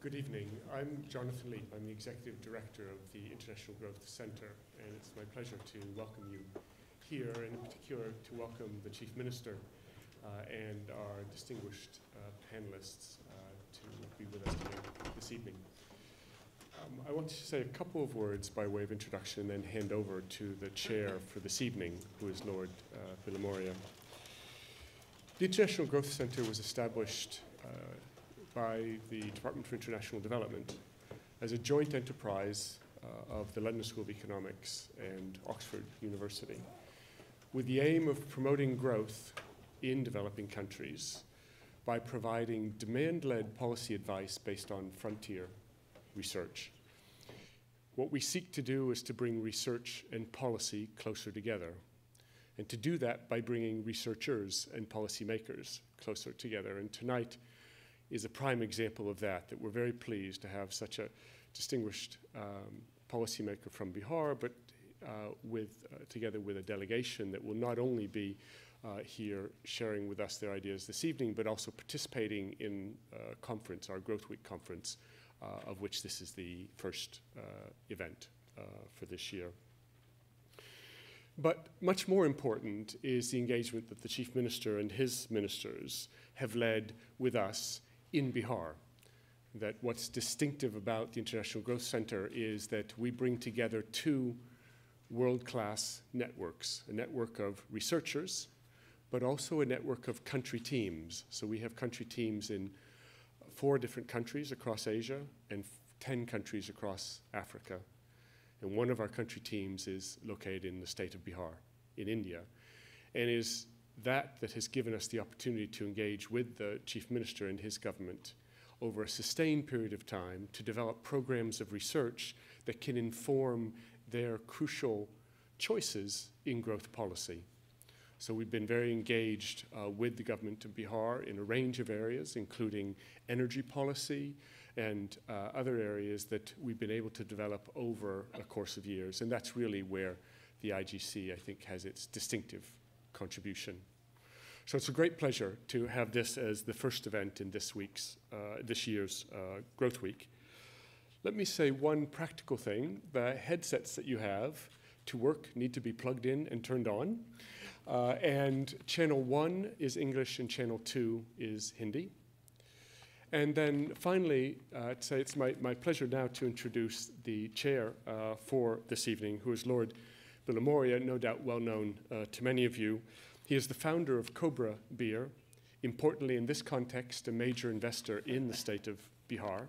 Good evening. I'm Jonathan Leap. I'm the Executive Director of the International Growth Centre, and it's my pleasure to welcome you here, and in particular to welcome the Chief Minister and our distinguished panelists to be with us here this evening. I want to say a couple of words by way of introduction and then hand over to the chair for this evening, who is Lord Bilimoria. The International Growth Centre was established by the Department for International Development as a joint enterprise of the London School of Economics and Oxford University, with the aim of promoting growth in developing countries by providing demand-led policy advice based on frontier research. What we seek to do is to bring research and policy closer together, and to do that by bringing researchers and policymakers closer together. And tonight is a prime example of that we're very pleased to have such a distinguished policymaker from Bihar, but together with a delegation that will not only be here sharing with us their ideas this evening, but also participating in a conference, our Growth Week conference, of which this is the first event for this year. But much more important is the engagement that the Chief Minister and his ministers have led with us in Bihar. That what's distinctive about the International Growth Centre is that we bring together two world-class networks, a network of researchers, but also a network of country teams. So we have country teams in 4 different countries across Asia and 10 countries across Africa. And one of our country teams is located in the state of Bihar in India, and is that has given us the opportunity to engage with the Chief Minister and his government over a sustained period of time to develop programs of research that can inform their crucial choices in growth policy. So we've been very engaged with the government of Bihar in a range of areas, including energy policy and other areas that we've been able to develop over a course of years. And that's really where the IGC, I think, has its distinctive contribution. So it's a great pleasure to have this as the first event in this year's Growth Week. Let me say one practical thing. The headsets that you have to work need to be plugged in and turned on. And channel 1 is English and channel 2 is Hindi. And then finally, it's my pleasure now to introduce the chair for this evening, who is Lord Bilimoria, no doubt well known to many of you. He is the founder of Cobra Beer, importantly in this context, a major investor in the state of Bihar.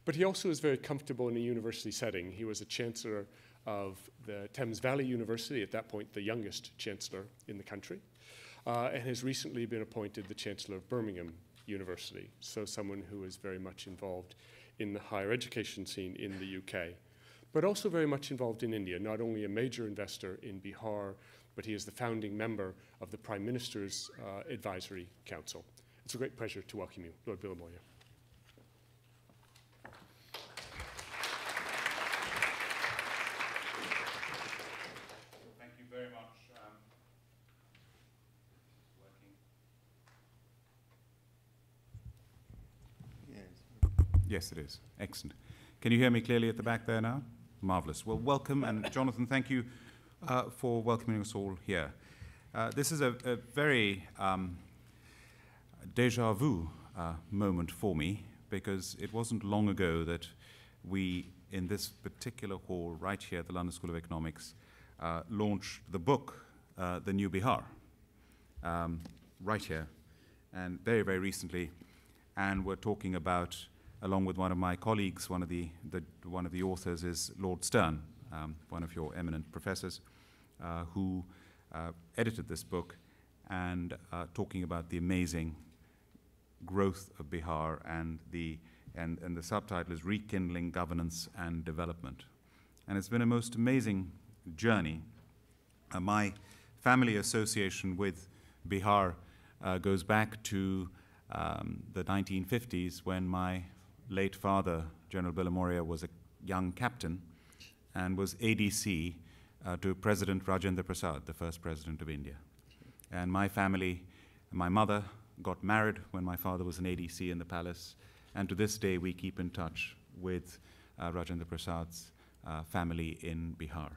But he also is very comfortable in a university setting. He was a chancellor of the Thames Valley University, at that point the youngest chancellor in the country, and has recently been appointed the chancellor of Birmingham University, so someone who is very much involved in the higher education scene in the UK, but also very much involved in India, not only a major investor in Bihar, but he is the founding member of the Prime Minister's Advisory Council. It's a great pleasure to welcome you, Lord Bilimoria. Thank you very much. Yes, it is. Excellent. Can you hear me clearly at the back there now? Marvelous. Well, welcome, and Jonathan, thank you for welcoming us all here. This is a very déjà vu moment for me, because it wasn't long ago that we, in this particular hall right here at the London School of Economics, launched the book, The New Bihar, right here, and very, very recently, and we're talking about, along with one of my colleagues, one of the authors is Lord Stern, one of your eminent professors, who edited this book, and talking about the amazing growth of Bihar, and the subtitle is Rekindling Governance and Development. And it's been a most amazing journey. My family association with Bihar goes back to the 1950s, when my late father, General Bilimoria, was a young captain and was ADC to President Rajendra Prasad, the first president of India. And my family, my mother got married when my father was an ADC in the palace, And to this day, we keep in touch with Rajendra Prasad's family in Bihar.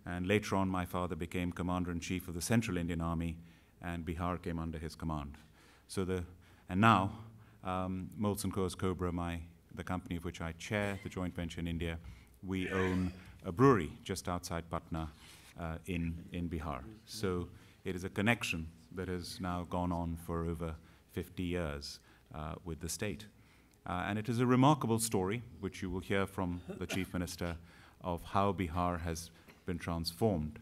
And later on, my father became Commander-in-Chief of the Central Indian Army, and Bihar came under his command. And now, Molson Coors Cobra, the company of which I chair, the joint venture in India, we own a brewery just outside Patna in Bihar. So it is a connection that has now gone on for over 50 years with the state. And it is a remarkable story, which you will hear from the Chief Minister, of how Bihar has been transformed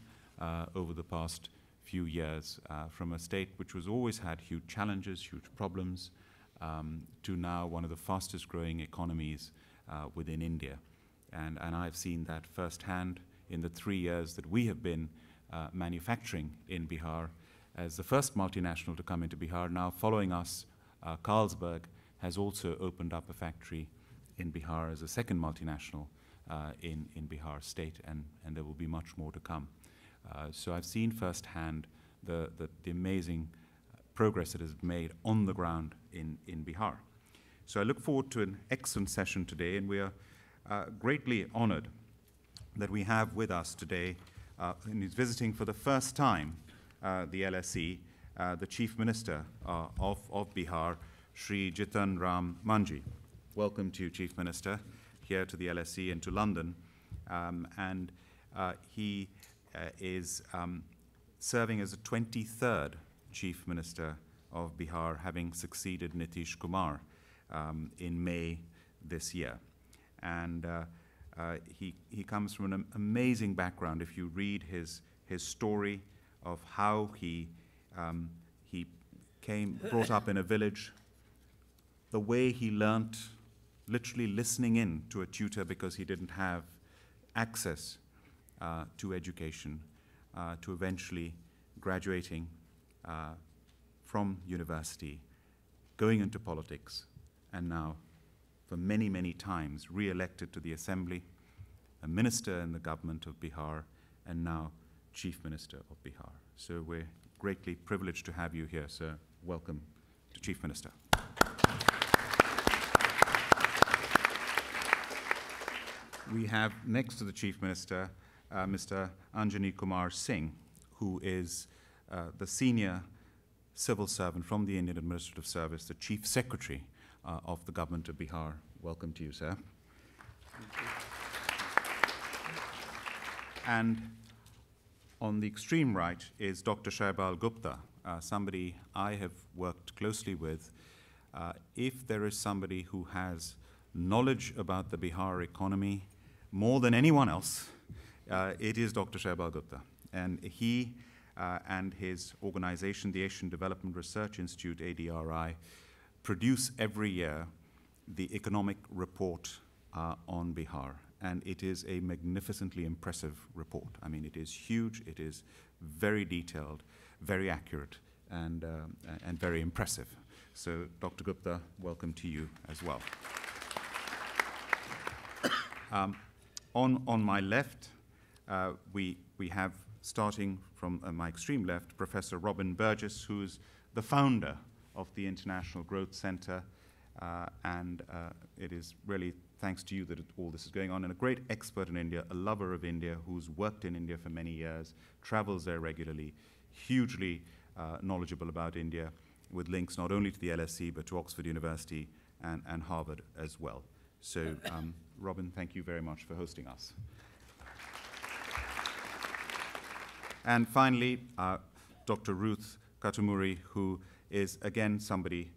over the past few years from a state which has always had huge challenges, huge problems, to now one of the fastest growing economies within India. And I've seen that firsthand in the 3 years that we have been manufacturing in Bihar. As the first multinational to come into Bihar, now following us, Carlsberg has also opened up a factory in Bihar as a second multinational in Bihar state, and there will be much more to come. So I've seen firsthand the amazing progress that is made on the ground in Bihar. So I look forward to an excellent session today, and we are greatly honored that we have with us today, and he's visiting for the first time the LSE, the Chief Minister of Bihar, Shri Jitan Ram Manjhi. Welcome to you, Chief Minister, here to the LSE and to London. He is serving as the 23rd Chief Minister of Bihar, having succeeded Nitish Kumar in May this year. And he comes from an amazing background. If you read his story of how he brought up in a village, the way he learnt, literally listening in to a tutor because he didn't have access to education, to eventually graduating from university, going into politics, and now, for many, many times, re-elected to the Assembly, a minister in the government of Bihar, and now Chief Minister of Bihar. So we're greatly privileged to have you here, sir. Welcome to Chief Minister. We have next to the Chief Minister, Mr. Anjani Kumar Singh, who is the senior civil servant from the Indian Administrative Service, the Chief Secretary of the Government of Bihar. Welcome to you, sir. And on the extreme right is Dr. Shaibal Gupta, somebody I have worked closely with. If there is somebody who has knowledge about the Bihar economy more than anyone else, it is Dr. Shaibal Gupta. And he and his organization, the Asian Development Research Institute, ADRI, produce every year the economic report on Bihar. And it is a magnificently impressive report. I mean, it is huge, it is very detailed, very accurate, and very impressive. So, Dr. Gupta, welcome to you as well. On my left, we have, starting from my extreme left, Professor Robin Burgess, who's the founder of the International Growth Center, and it is really thanks to you that all this is going on, and a great expert in India, a lover of India, who's worked in India for many years, travels there regularly, hugely knowledgeable about India, with links not only to the LSE, but to Oxford University and Harvard as well. So, Robin, thank you very much for hosting us. And finally, Dr. Ruth Katumuri, who is, again, somebody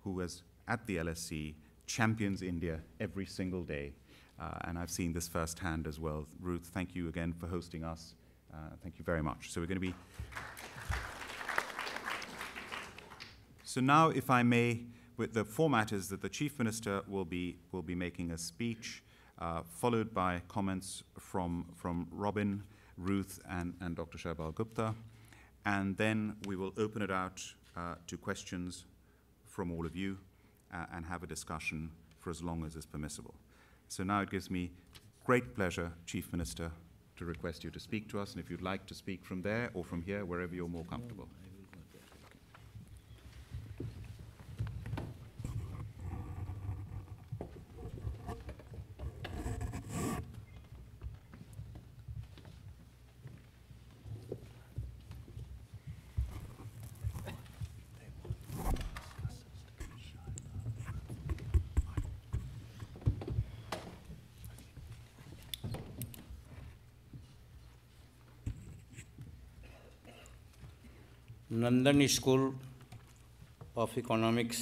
who is at the LSE, champions India every single day. And I've seen this firsthand as well. Ruth, thank you again for hosting us. Thank you very much. So we're going to be... So now, if I may, the format is that the Chief Minister will be making a speech, followed by comments from Robin, Ruth, and Dr. Shaibal Gupta. And then we will open it out to questions from all of you and have a discussion for as long as is permissible. So now it gives me great pleasure, Chief Minister, to request you to speak to us. And if you'd like to speak from there or from here, wherever you're more comfortable. Nandan school of economics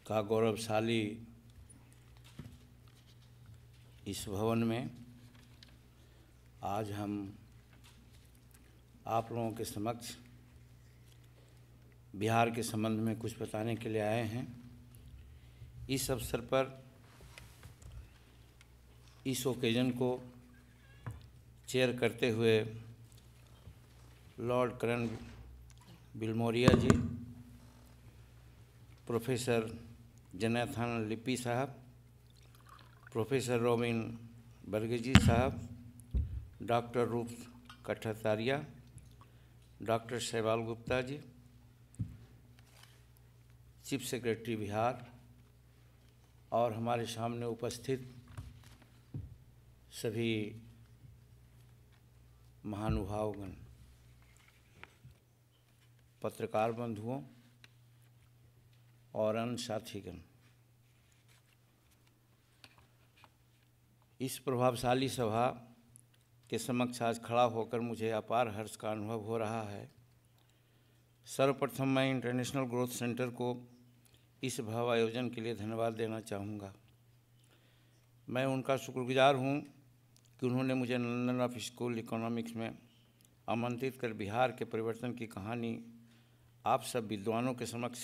का गौरवशाली इस भवन में आज हम आप लोगों के समक्ष बिहार के संबंध में कुछ बताने के लिए आए हैं। इस अवसर पर इस ओकेजन को चेयर करते हुए लॉर्ड करन बिलमोरिया जी, प्रोफेसर जोनाथन लिप्पी साहब, प्रोफेसर रॉबिन बर्गेजी साहब, डॉक्टर रूप कठतारिया, डॉक्टर शैवाल गुप्ता जी, चीफ सेक्रेटरी बिहार और हमारे सामने उपस्थित सभी महानुभावगण, पत्रकार बंधुओं और अन्य साथीगण, इस प्रभावशाली सभा के समक्ष आज खड़ा होकर मुझे अपार हर्ष का अनुभव हो रहा है। सर्वप्रथम मैं इंटरनेशनल ग्रोथ सेंटर को इस भव्य आयोजन के लिए धन्यवाद देना चाहूँगा। मैं उनका शुक्रगुजार हूँ कि उन्होंने मुझे लंदन ऑफ स्कूल इकोनॉमिक्स में आमंत्रित कर बिहार के परिवर्तन की कहानी आप सब विद्वानों के समक्ष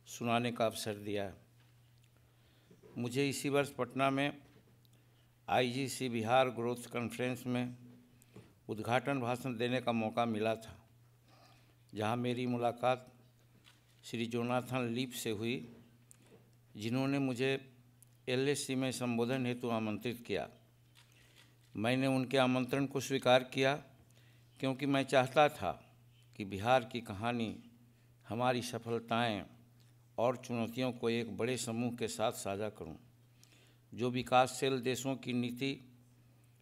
सुनाने का अवसर दिया। मुझे इसी वर्ष पटना में IGC बिहार ग्रोथ कॉन्फ्रेंस में उद्घाटन भाषण देने का मौका मिला था, जहां मेरी मुलाकात श्री जोनाथन लीप से हुई, जिन्होंने मुझे LSE में संबोधन हेतु आमंत्रित किया। मैंने उनके आमंत्रण को स्वीकार किया क्योंकि मैं चाहता था कि बिहार की कहानी, हमारी सफलताएं और चुनौतियों को एक बड़े समूह के साथ साझा करूं, जो विकासशील देशों की नीति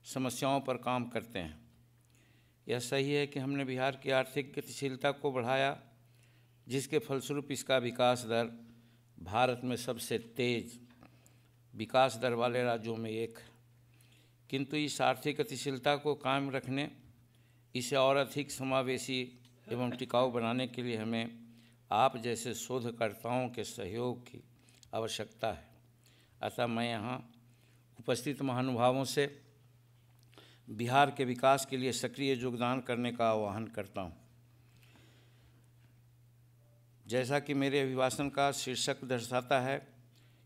समस्याओं पर काम करते हैं। यह सही है कि हमने बिहार की आर्थिक गतिशीलता को बढ़ाया, जिसके फलस्वरूप इसका विकास दर भारत में सबसे तेज विकास दर वाले राज्यों में एक है। किंतु इस आर्थिक गतिशीलता को कायम रखने, इसे और अधिक समावेशी एवं टिकाऊ बनाने के लिए हमें आप जैसे शोधकर्ताओं के सहयोग की आवश्यकता है। अतः मैं यहाँ उपस्थित महानुभावों से बिहार के विकास के लिए सक्रिय योगदान करने का आह्वान करता हूँ। जैसा कि मेरे अभिभाषण का शीर्षक दर्शाता है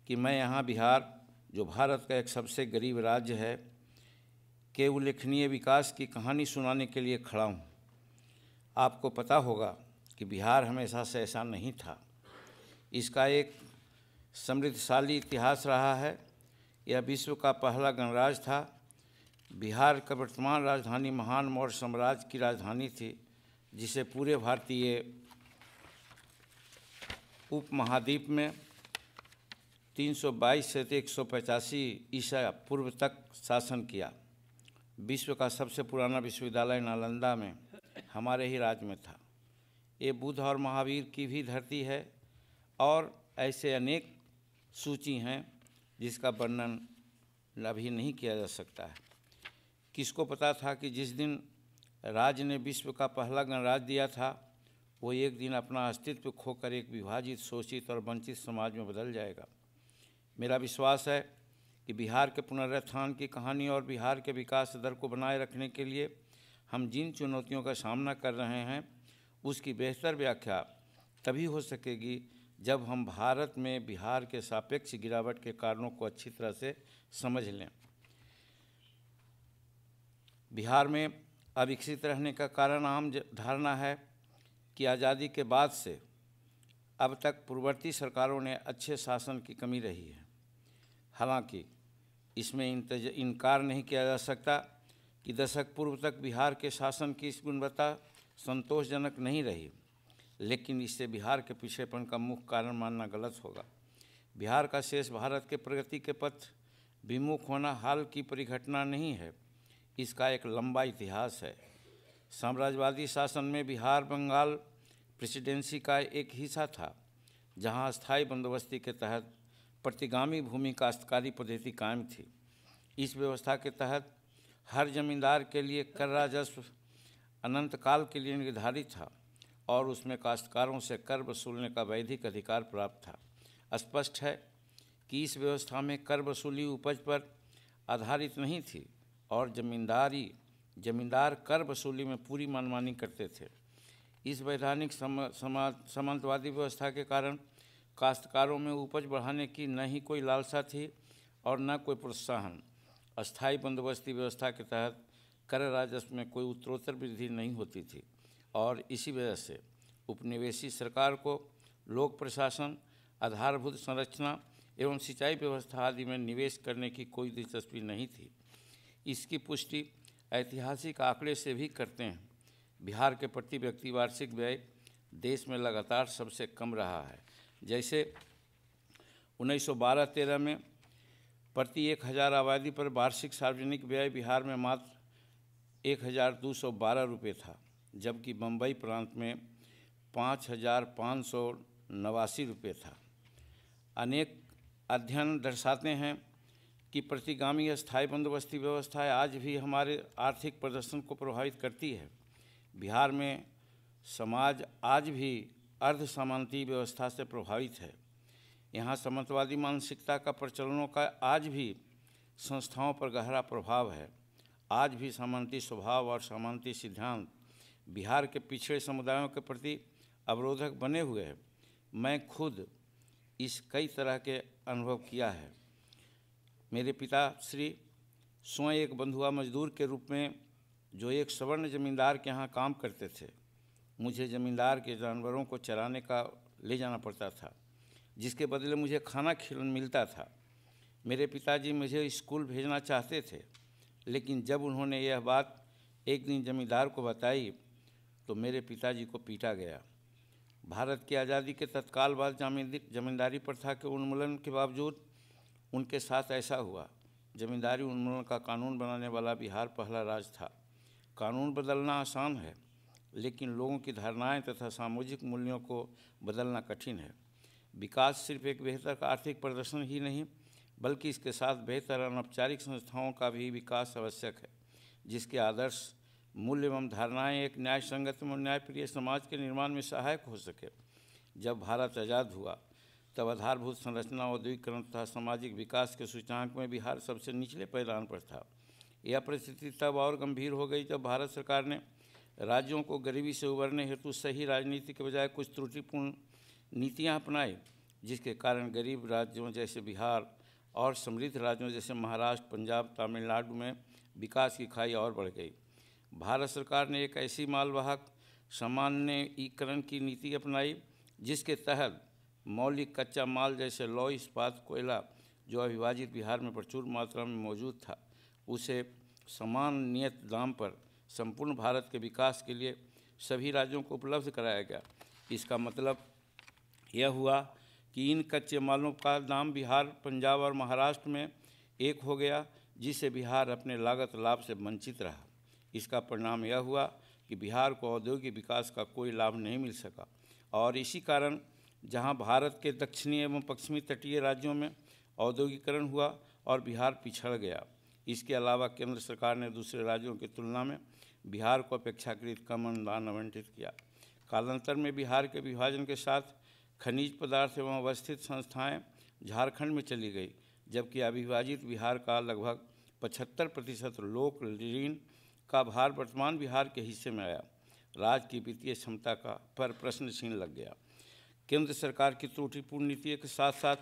कि मैं यहाँ बिहार, जो भारत का एक सबसे गरीब राज्य है, के उल्लेखनीय विकास की कहानी सुनाने के लिए खड़ा हूँ। आपको पता होगा कि बिहार हमेशा से ऐसा नहीं था। इसका एक समृद्धशाली इतिहास रहा है। यह विश्व का पहला गणराज्य था। बिहार का वर्तमान राजधानी महान मौर्य साम्राज्य की राजधानी थी, जिसे पूरे भारतीय उपमहाद्वीप में 322 से 185 ईसा पूर्व तक शासन किया। विश्व का सबसे पुराना विश्वविद्यालय नालंदा में हमारे ही राज्य में था। ये बुद्ध और महावीर की भी धरती है और ऐसे अनेक सूची हैं जिसका वर्णन अभी नहीं किया जा सकता है। किसको पता था कि जिस दिन राज्य ने विश्व का पहला गणराज्य दिया था, वो एक दिन अपना अस्तित्व खोकर एक विभाजित, शोषित और वंचित समाज में बदल जाएगा। मेरा विश्वास है कि बिहार के पुनरुत्थान की कहानी और बिहार के विकास दर को बनाए रखने के लिए हम जिन चुनौतियों का सामना कर रहे हैं, उसकी बेहतर व्याख्या तभी हो सकेगी जब हम भारत में बिहार के सापेक्ष गिरावट के कारणों को अच्छी तरह से समझ लें। बिहार में अविकसित रहने का कारण आम धारणा है कि आज़ादी के बाद से अब तक पूर्ववर्ती सरकारों ने अच्छे शासन की कमी रही है। हालांकि इसमें इनकार नहीं किया जा सकता कि दशक पूर्व तक बिहार के शासन की गुणवत्ता संतोषजनक नहीं रही, लेकिन इससे बिहार के पिछड़ेपन का मुख्य कारण मानना गलत होगा। बिहार का शेष भारत के प्रगति के पथ विमुख होना हाल की परिघटना नहीं है, इसका एक लंबा इतिहास है। साम्राज्यवादी शासन में बिहार बंगाल प्रेसिडेंसी का एक हिस्सा था, जहां अस्थायी बंदोबस्ती के तहत प्रतिगामी भूमि काश्तकारी पद्धति कायम थी। इस व्यवस्था के तहत हर जमींदार के लिए कर राजस्व अनंत काल के लिए निर्धारित था और उसमें काश्तकारों से कर वसूलने का वैधिक अधिकार प्राप्त था। स्पष्ट है कि इस व्यवस्था में कर वसूली उपज पर आधारित नहीं थी और जमींदार कर वसूली में पूरी मनमानी करते थे। इस वैधानिक सामंतवादी व्यवस्था के कारण काश्तकारों में उपज बढ़ाने की न ही कोई लालसा थी और न कोई प्रोत्साहन। अस्थायी बंदोबस्ती व्यवस्था के तहत कर राजस्व में कोई उत्तरोत्तर वृद्धि नहीं होती थी और इसी वजह से उपनिवेशी सरकार को लोक प्रशासन, आधारभूत संरचना एवं सिंचाई व्यवस्था आदि में निवेश करने की कोई दिलचस्पी नहीं थी। इसकी पुष्टि ऐतिहासिक आंकड़े से भी करते हैं। बिहार के प्रति व्यक्ति वार्षिक व्यय देश में लगातार सबसे कम रहा है। जैसे 1912-13 में प्रति 1000 आबादी पर वार्षिक सार्वजनिक व्यय बिहार में मात्र 1212 रुपये था, जबकि बम्बई प्रांत में 5589 रुपये था। अनेक अध्ययन दर्शाते हैं कि प्रतिगामी अस्थायी बंदोबस्ती व्यवस्थाएं आज भी हमारे आर्थिक प्रदर्शन को प्रभावित करती है। बिहार में समाज आज भी अर्ध सामंती व्यवस्था से प्रभावित है। यहाँ सामंतवादी मानसिकता का प्रचलनों का आज भी संस्थाओं पर गहरा प्रभाव है। आज भी सामंती स्वभाव और सामंती सिद्धांत बिहार के पिछड़े समुदायों के प्रति अवरोधक बने हुए हैं। मैं खुद इस कई तरह के अनुभव किया है। मेरे पिता श्री स्वयं एक बंधुआ मजदूर के रूप में जो एक सवर्ण जमींदार के यहाँ काम करते थे, मुझे जमींदार के जानवरों को चराने का ले जाना पड़ता था, जिसके बदले मुझे खाना मिलता था। मेरे पिताजी मुझे स्कूल भेजना चाहते थे, लेकिन जब उन्होंने यह बात एक दिन जमींदार को बताई तो मेरे पिताजी को पीटा गया। भारत की आज़ादी के तत्काल बाद जमींदारी प्रथा के उन्मूलन के बावजूद उनके साथ ऐसा हुआ। जमींदारी उन्मूलन का कानून बनाने वाला बिहार पहला राज्य था। कानून बदलना आसान है, लेकिन लोगों की धारणाएं तथा सामाजिक मूल्यों को बदलना कठिन है। विकास सिर्फ एक बेहतर आर्थिक प्रदर्शन ही नहीं, बल्कि इसके साथ बेहतर अनौपचारिक संस्थाओं का भी विकास आवश्यक है, जिसके आदर्श, मूल्य एवं धारणाएं एक न्याय संगत एवं न्यायप्रिय समाज के निर्माण में सहायक हो सके। जब भारत आज़ाद हुआ तब आधारभूत संरचना, औद्योगिकरण तथा सामाजिक विकास के सूचकांक में बिहार सबसे निचले पैदान पर था। यह परिस्थिति तब और गंभीर हो गई जब भारत सरकार ने राज्यों को गरीबी से उबरने हेतु सही राजनीति के बजाय कुछ त्रुटिपूर्ण नीतियां अपनाई, जिसके कारण गरीब राज्यों जैसे बिहार और समृद्ध राज्यों जैसे महाराष्ट्र, पंजाब, तमिलनाडु में विकास की खाई और बढ़ गई। भारत सरकार ने एक ऐसी मालवाहक सामान्यीकरण की नीति अपनाई, जिसके तहत मौलिक कच्चा माल जैसे लौह इस्पात, कोयला जो अविभाजित बिहार में प्रचुर मात्रा में मौजूद था, उसे समान नियत दाम पर संपूर्ण भारत के विकास के लिए सभी राज्यों को उपलब्ध कराया गया। इसका मतलब यह हुआ कि इन कच्चे मालों का दाम बिहार, पंजाब और महाराष्ट्र में एक हो गया, जिससे बिहार अपने लागत लाभ से वंचित रहा। इसका परिणाम यह हुआ कि बिहार को औद्योगिक विकास का कोई लाभ नहीं मिल सका और इसी कारण जहां भारत के दक्षिणी एवं पश्चिमी तटीय राज्यों में औद्योगिकरण हुआ और बिहार पिछड़ गया। इसके अलावा केंद्र सरकार ने दूसरे राज्यों की तुलना में बिहार को अपेक्षाकृत कम अनुदान आवंटित किया। कालांतर में बिहार के विभाजन के साथ खनिज पदार्थ एवं अवस्थित संस्थाएं झारखंड में चली गई, जबकि अविभाजित बिहार का लगभग 75% लोक ऋण का भार वर्तमान बिहार के हिस्से में आया। राज्य की वित्तीय क्षमता का पर प्रश्न चिन्ह लग गया। केंद्र सरकार की त्रुटिपूर्ण नीति के साथ साथ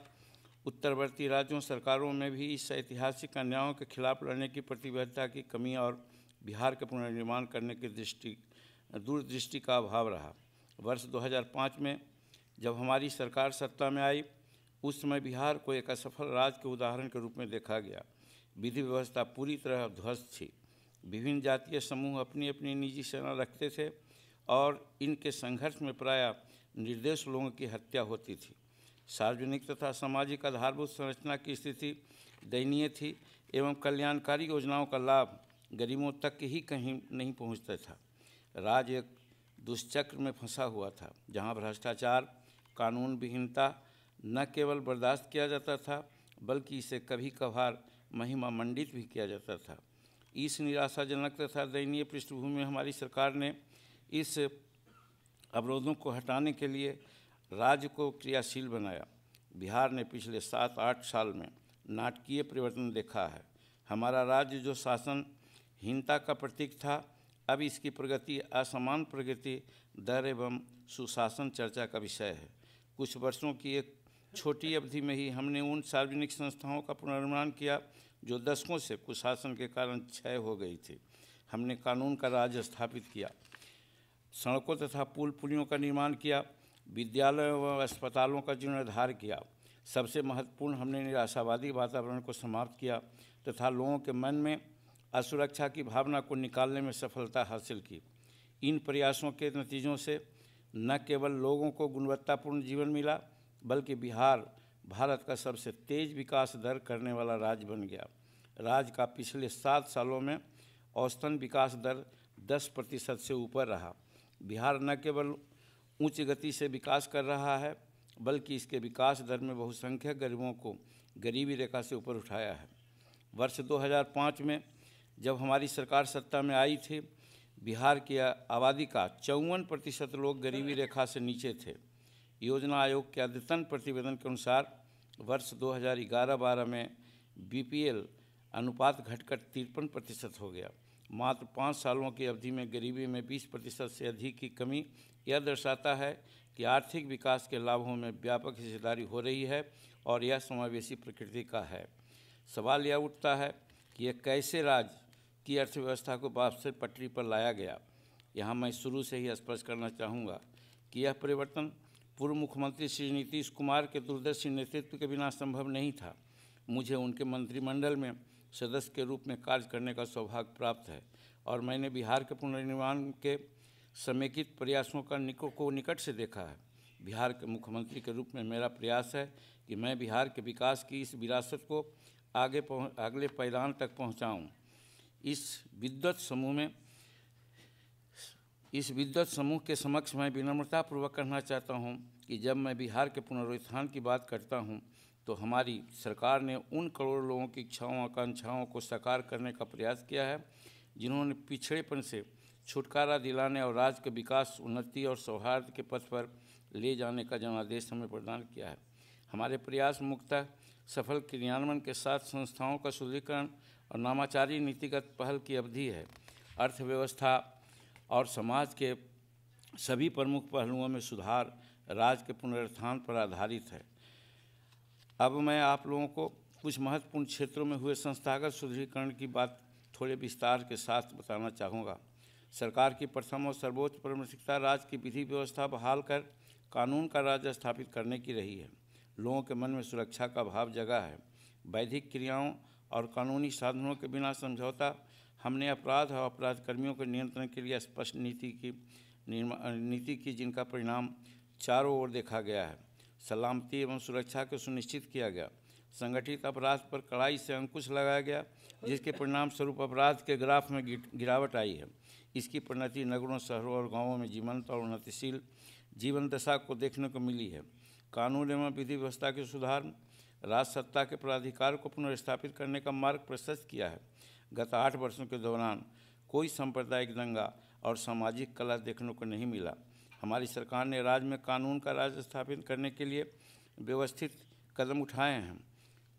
उत्तरवर्ती राज्यों सरकारों में भी इस ऐतिहासिक अन्यायों के खिलाफ लड़ने की प्रतिबद्धता की कमी और बिहार के पुनर्निर्माण करने की दूरदृष्टि का अभाव रहा। वर्ष 2005 में जब हमारी सरकार सत्ता में आई, उस समय बिहार को एक असफल राज्य के उदाहरण के रूप में देखा गया। विधि व्यवस्था पूरी तरह ध्वस्त थी। विभिन्न जातीय समूह अपनी अपनी निजी सेना रखते थे और इनके संघर्ष में प्रायः निर्दोष लोगों की हत्या होती थी। सार्वजनिक तथा सामाजिक आधारभूत संरचना की स्थिति दयनीय थी एवं कल्याणकारी योजनाओं का लाभ गरीबों तक ही कहीं नहीं पहुंचता था। राज्य एक दुष्चक्र में फंसा हुआ था, जहां भ्रष्टाचार, कानून विहीनता न केवल बर्दाश्त किया जाता था, बल्कि इसे कभी कभार महिमा मंडित भी किया जाता था। इस निराशाजनक तथा दयनीय पृष्ठभूमि में हमारी सरकार ने इस अवरोधों को हटाने के लिए राज्य को क्रियाशील बनाया। बिहार ने पिछले 7-8 साल में नाटकीय परिवर्तन देखा है। हमारा राज्य जो शासनहीनता का प्रतीक था, अब इसकी प्रगति असमान प्रगति दर एवं सुशासन चर्चा का विषय है। कुछ वर्षों की एक छोटी अवधि में ही हमने उन सार्वजनिक संस्थाओं का पुनर्निर्माण किया जो दशकों से कुशासन के कारण क्षय हो गई थी। हमने कानून का राज स्थापित किया, सड़कों तथा पुल पुलियों का निर्माण किया, विद्यालयों व अस्पतालों का जीर्णोद्धार किया। सबसे महत्वपूर्ण, हमने निराशावादी वातावरण को समाप्त किया तथा लोगों के मन में असुरक्षा की भावना को निकालने में सफलता हासिल की। इन प्रयासों के नतीजों से न केवल लोगों को गुणवत्तापूर्ण जीवन मिला, बल्कि बिहार भारत का सबसे तेज विकास दर करने वाला राज्य बन गया। राज्य का पिछले 7 सालों में औसतन विकास दर 10% से ऊपर रहा। बिहार न केवल उच्च गति से विकास कर रहा है, बल्कि इसके विकास दर में बहुसंख्यक गरीबों को गरीबी रेखा से ऊपर उठाया है। वर्ष 2005 में जब हमारी सरकार सत्ता में आई थी, बिहार की आबादी का 54% लोग गरीबी रेखा से नीचे थे। योजना आयोग के अद्यतन प्रतिवेदन के अनुसार वर्ष 2011-12 में बीपीएल अनुपात घटकर 53% हो गया। मात्र 5 सालों की अवधि में गरीबी में 20% से अधिक की कमी यह दर्शाता है कि आर्थिक विकास के लाभों में व्यापक हिस्सेदारी हो रही है और यह समावेशी प्रकृति का है। सवाल यह उठता है कि यह कैसे राज्य की अर्थव्यवस्था को वापस पटरी पर लाया गया। यहाँ मैं शुरू से ही स्पष्ट करना चाहूँगा कि यह परिवर्तन पूर्व मुख्यमंत्री श्री नीतीश कुमार के दूरदर्शी नेतृत्व के बिना संभव नहीं था। मुझे उनके मंत्रिमंडल में सदस्य के रूप में कार्य करने का सौभाग्य प्राप्त है और मैंने बिहार के पुनर्निर्माण के समेकित प्रयासों का निकट से देखा है। बिहार के मुख्यमंत्री के रूप में मेरा प्रयास है कि मैं बिहार के विकास की इस विरासत को अगले पायदान तक पहुंचाऊं। इस विद्वत समूह के समक्ष मैं विनम्रतापूर्वक कहना चाहता हूं कि जब मैं बिहार के पुनरुत्थान की बात करता हूं, तो हमारी सरकार ने उन करोड़ों लोगों की इच्छाओं आकांक्षाओं को साकार करने का प्रयास किया है जिन्होंने पिछड़ेपन से छुटकारा दिलाने और राज्य के विकास, उन्नति और सौहार्द के पथ पर ले जाने का जनादेश हमें प्रदान किया है। हमारे प्रयास मुख्यतः सफल क्रियान्वयन के साथ संस्थाओं का सुदृढ़ीकरण और नामाचारी नीतिगत पहल की अवधि है। अर्थव्यवस्था और समाज के सभी प्रमुख पहलुओं में सुधार राज्य के पुनरुत्थान पर आधारित है। अब मैं आप लोगों को कुछ महत्वपूर्ण क्षेत्रों में हुए संस्थागत सुदृढ़ीकरण की बात थोड़े विस्तार के साथ बताना चाहूँगा। सरकार की प्रथम और सर्वोच्च प्राथमिकता राज्य की विधि व्यवस्था बहाल कर कानून का राज स्थापित करने की रही है। लोगों के मन में सुरक्षा का भाव जगा है। वैधिक क्रियाओं और कानूनी साधनों के बिना समझौता हमने अपराध और अपराध कर्मियों के नियंत्रण के लिए स्पष्ट नीति की जिनका परिणाम चारों ओर देखा गया है। सलामती एवं सुरक्षा को सुनिश्चित किया गया। संगठित अपराध पर कड़ाई से अंकुश लगाया गया, जिसके परिणाम स्वरूप अपराध के ग्राफ में गिरावट आई है। इसकी परिणति नगरों, शहरों और गाँवों में जीवंत और उन्नतिशील जीवन दशा को देखने को मिली है। कानून एवं विधि व्यवस्था के सुधार राज्य सत्ता के प्राधिकार को पुनर्स्थापित करने का मार्ग प्रशस्त किया है। गत 8 वर्षों के दौरान कोई सांप्रदायिक दंगा और सामाजिक कलह देखने को नहीं मिला। हमारी सरकार ने राज्य में कानून का राज स्थापित करने के लिए व्यवस्थित कदम उठाए हैं।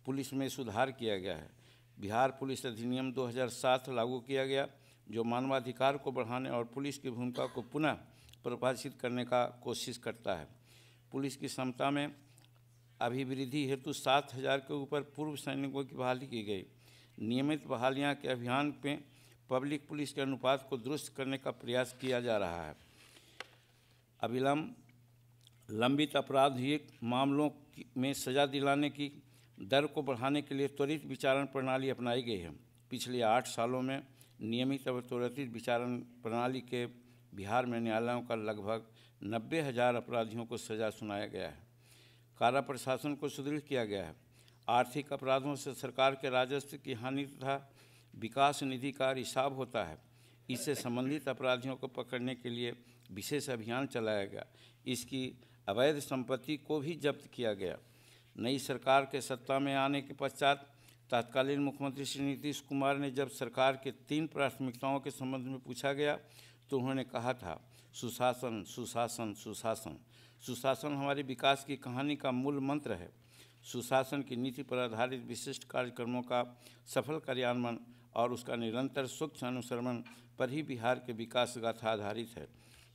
पुलिस में सुधार किया गया है। बिहार पुलिस अधिनियम 2007 लागू किया गया, जो मानवाधिकार को बढ़ाने और पुलिस की भूमिका को पुनः परिभाषित करने का कोशिश करता है। पुलिस की क्षमता में अभिवृद्धि हेतु 7,000 के ऊपर पूर्व सैनिकों की बहाली की गई। नियमित बहालियां के अभियान में पब्लिक पुलिस के अनुपात को दुरुस्त करने का प्रयास किया जा रहा है। लंबित आपराधिक मामलों में सजा दिलाने की दर को बढ़ाने के लिए त्वरित विचारण प्रणाली अपनाई गई है। पिछले 8 सालों में नियमित और त्वरित विचारण प्रणाली के बिहार में न्यायालयों का लगभग 90,000 अपराधियों को सजा सुनाया गया है। कारा प्रशासन को सुदृढ़ किया गया है। आर्थिक अपराधों से सरकार के राजस्व की हानि तथा विकास निधि का हिसाब होता है। इससे संबंधित अपराधियों को पकड़ने के लिए विशेष अभियान चलाया गया। इसकी अवैध संपत्ति को भी जब्त किया गया। नई सरकार के सत्ता में आने के पश्चात तत्कालीन मुख्यमंत्री श्री नीतीश कुमार ने जब सरकार के 3 प्राथमिकताओं के संबंध में पूछा गया तो उन्होंने कहा था सुशासन सुशासन सुशासन। सुशासन हमारे विकास की कहानी का मूल मंत्र है। सुशासन की नीति पर आधारित विशिष्ट कार्यक्रमों का सफल कार्यान्वयन और उसका निरंतर सूक्ष्म अनुसरण पर ही बिहार के विकास गाथा आधारित है।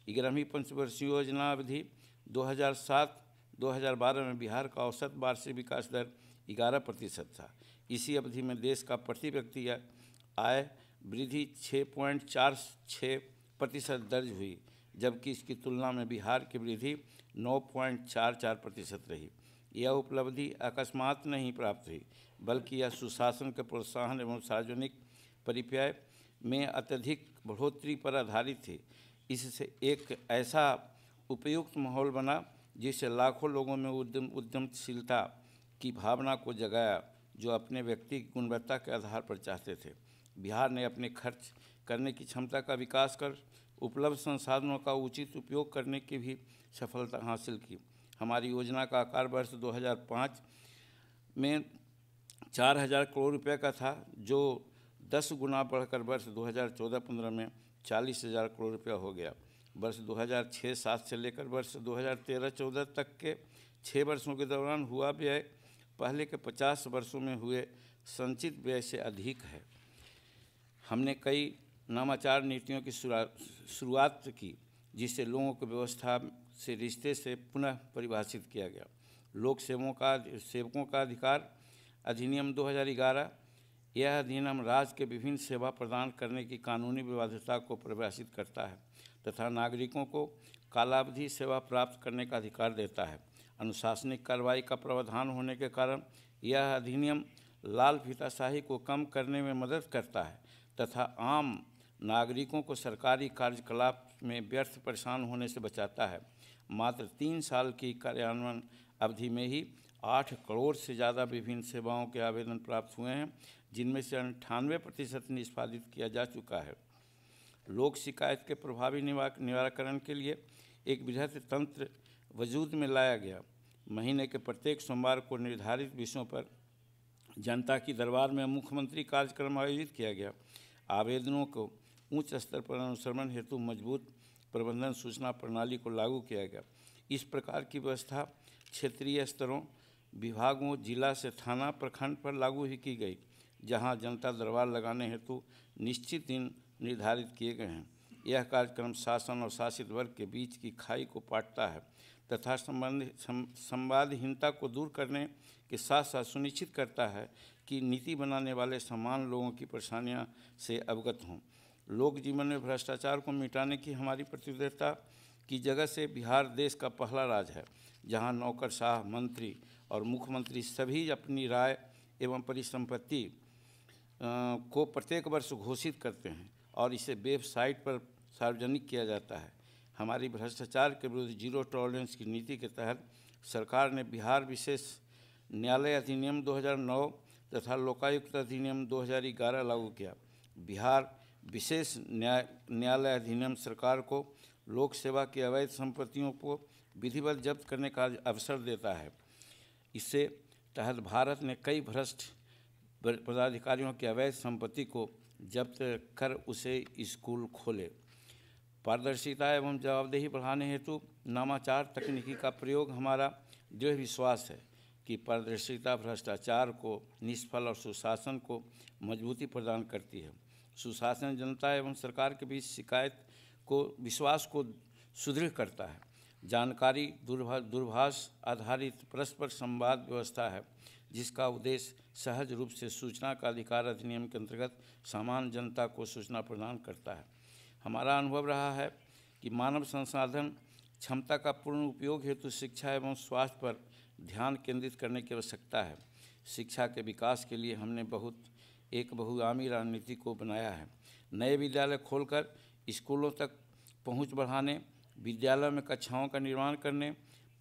11वीं पंचवर्षीय योजना अवधि 2007-2012 में बिहार का औसत वार्षिक विकास दर 11% था। इसी अवधि में देश का प्रति व्यक्ति आय वृद्धि 6.46% दर्ज हुई, जबकि इसकी तुलना में बिहार की वृद्धि 9.44% रही। यह उपलब्धि अकस्मात नहीं प्राप्त हुई, बल्कि यह सुशासन के प्रोत्साहन एवं सार्वजनिक परिव्यय में अत्यधिक बढ़ोतरी पर आधारित थी। इससे एक ऐसा उपयुक्त माहौल बना जिससे लाखों लोगों में उद्यमशीलता की भावना को जगाया, जो अपने व्यक्ति की गुणवत्ता के आधार पर चाहते थे। बिहार ने अपने खर्च करने की क्षमता का विकास कर उपलब्ध संसाधनों का उचित उपयोग करने की भी सफलता हासिल की। हमारी योजना का आकार वर्ष 2005 में 4000 करोड़ रुपये का था, जो 10 गुना बढ़कर वर्ष 2014-15 में 40,000 करोड़ रुपया हो गया। वर्ष 2006-07 से लेकर वर्ष 2013-14 तक के 6 वर्षों के दौरान हुआ व्यय पहले के 50 वर्षों में हुए संचित व्यय से अधिक है। हमने कई नामाचार नीतियों की शुरुआत की, जिससे लोगों को व्यवस्था से रिश्ते से पुनः परिभाषित किया गया। लोक सेवकों का अधिकार अधिनियम 2011, यह अधिनियम राज्य के विभिन्न सेवा प्रदान करने की कानूनी बाध्यता को परिभाषित करता है तथा नागरिकों को कालावधि सेवा प्राप्त करने का अधिकार देता है। अनुशासनिक कार्रवाई का प्रावधान होने के कारण यह अधिनियम लाल फीताशाही को कम करने में मदद करता है तथा आम नागरिकों को सरकारी कार्यकलाप में व्यर्थ परेशान होने से बचाता है। मात्र 3 साल की कार्यान्वयन अवधि में ही 8 करोड़ से ज़्यादा विभिन्न सेवाओं के आवेदन प्राप्त हुए हैं, जिनमें से 98% निष्पादित किया जा चुका है। लोक शिकायत के प्रभावी निराकरण के लिए एक वृहद तंत्र वजूद में लाया गया। महीने के प्रत्येक सोमवार को निर्धारित विषयों पर जनता की दरबार में मुख्यमंत्री कार्यक्रम आयोजित किया गया। आवेदनों को उच्च स्तर पर अनुश्रवण हेतु मजबूत प्रबंधन सूचना प्रणाली को लागू किया गया। इस प्रकार की व्यवस्था क्षेत्रीय स्तरों, विभागों, जिला से थाना, प्रखंड पर लागू ही की गई, जहां जनता दरबार लगाने हेतु निश्चित दिन निर्धारित किए गए हैं। यह कार्यक्रम शासन और शासित वर्ग के बीच की खाई को पाटता है तथा संवादहीनता को दूर करने के साथ साथ सुनिश्चित करता है कि नीति बनाने वाले समान लोगों की परेशानियों से अवगत हों। लोक जीवन में भ्रष्टाचार को मिटाने की हमारी प्रतिबद्धता की जगह से बिहार देश का पहला राज्य है, जहां नौकरशाह, मंत्री और मुख्यमंत्री सभी अपनी राय एवं परिसंपत्ति को प्रत्येक वर्ष घोषित करते हैं और इसे वेबसाइट पर सार्वजनिक किया जाता है। हमारी भ्रष्टाचार के विरुद्ध जीरो टॉलरेंस की नीति के तहत सरकार ने बिहार विशेष न्यायालय अधिनियम 2009 तथा लोकायुक्त अधिनियम 2011 लागू किया। बिहार विशेष न्यायालय अधिनियम सरकार को लोक सेवा की अवैध संपत्तियों को विधिवत जब्त करने का अवसर देता है। इससे तहत भारत ने कई भ्रष्ट पदाधिकारियों की अवैध संपत्ति को जब्त कर उसे स्कूल खोले। पारदर्शिता एवं जवाबदेही बढ़ाने हेतु नामाचार तकनीकी का प्रयोग हमारा दृढ़ विश्वास है कि पारदर्शिता भ्रष्टाचार को निष्फल और सुशासन को मजबूती प्रदान करती है। सुशासन जनता एवं सरकार के बीच शिकायत को विश्वास को सुदृढ़ करता है। जानकारी दूरभाष आधारित परस्पर संवाद व्यवस्था है, जिसका उद्देश्य सहज रूप से सूचना का अधिकार अधिनियम के अंतर्गत सामान्य जनता को सूचना प्रदान करता है। हमारा अनुभव रहा है कि मानव संसाधन क्षमता का पूर्ण उपयोग हेतु शिक्षा एवं स्वास्थ्य पर ध्यान केंद्रित करने की आवश्यकता है। शिक्षा के विकास के लिए हमने एक बहुआयामी रणनीति को बनाया है। नए विद्यालय खोलकर स्कूलों तक पहुंच बढ़ाने, विद्यालयों में कक्षाओं का निर्माण करने,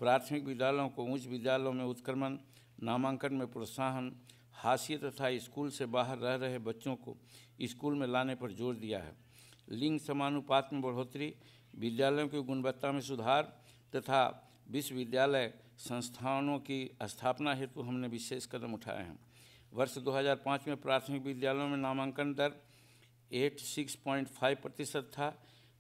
प्राथमिक विद्यालयों को उच्च विद्यालयों में उत्क्रमण, नामांकन में प्रोत्साहन, हाशिए तथा स्कूल से बाहर रह रहे बच्चों को स्कूल में लाने पर जोर दिया है। लिंग समानुपात में बढ़ोतरी, विद्यालयों की गुणवत्ता में सुधार तथा विश्वविद्यालय संस्थानों की स्थापना हेतु हमने विशेष कदम उठाए हैं। वर्ष 2005 में प्राथमिक विद्यालयों में नामांकन दर 86.5% था,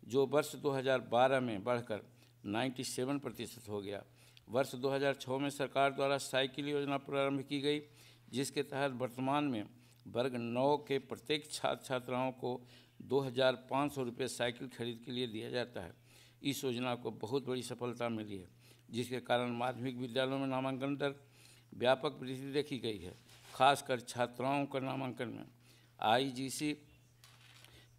जो वर्ष 2012 में बढ़कर 97% हो गया। वर्ष 2006 में सरकार द्वारा साइकिल योजना प्रारंभ की गई, जिसके तहत वर्तमान में वर्ग 9 के प्रत्येक छात्र छात्राओं को 2,500 रुपये साइकिल खरीद के लिए दिया जाता है। इस योजना को बहुत बड़ी सफलता मिली है, जिसके कारण माध्यमिक विद्यालयों में नामांकन दर व्यापक वृद्धि देखी गई है। खासकर छात्राओं का नामांकन में IGC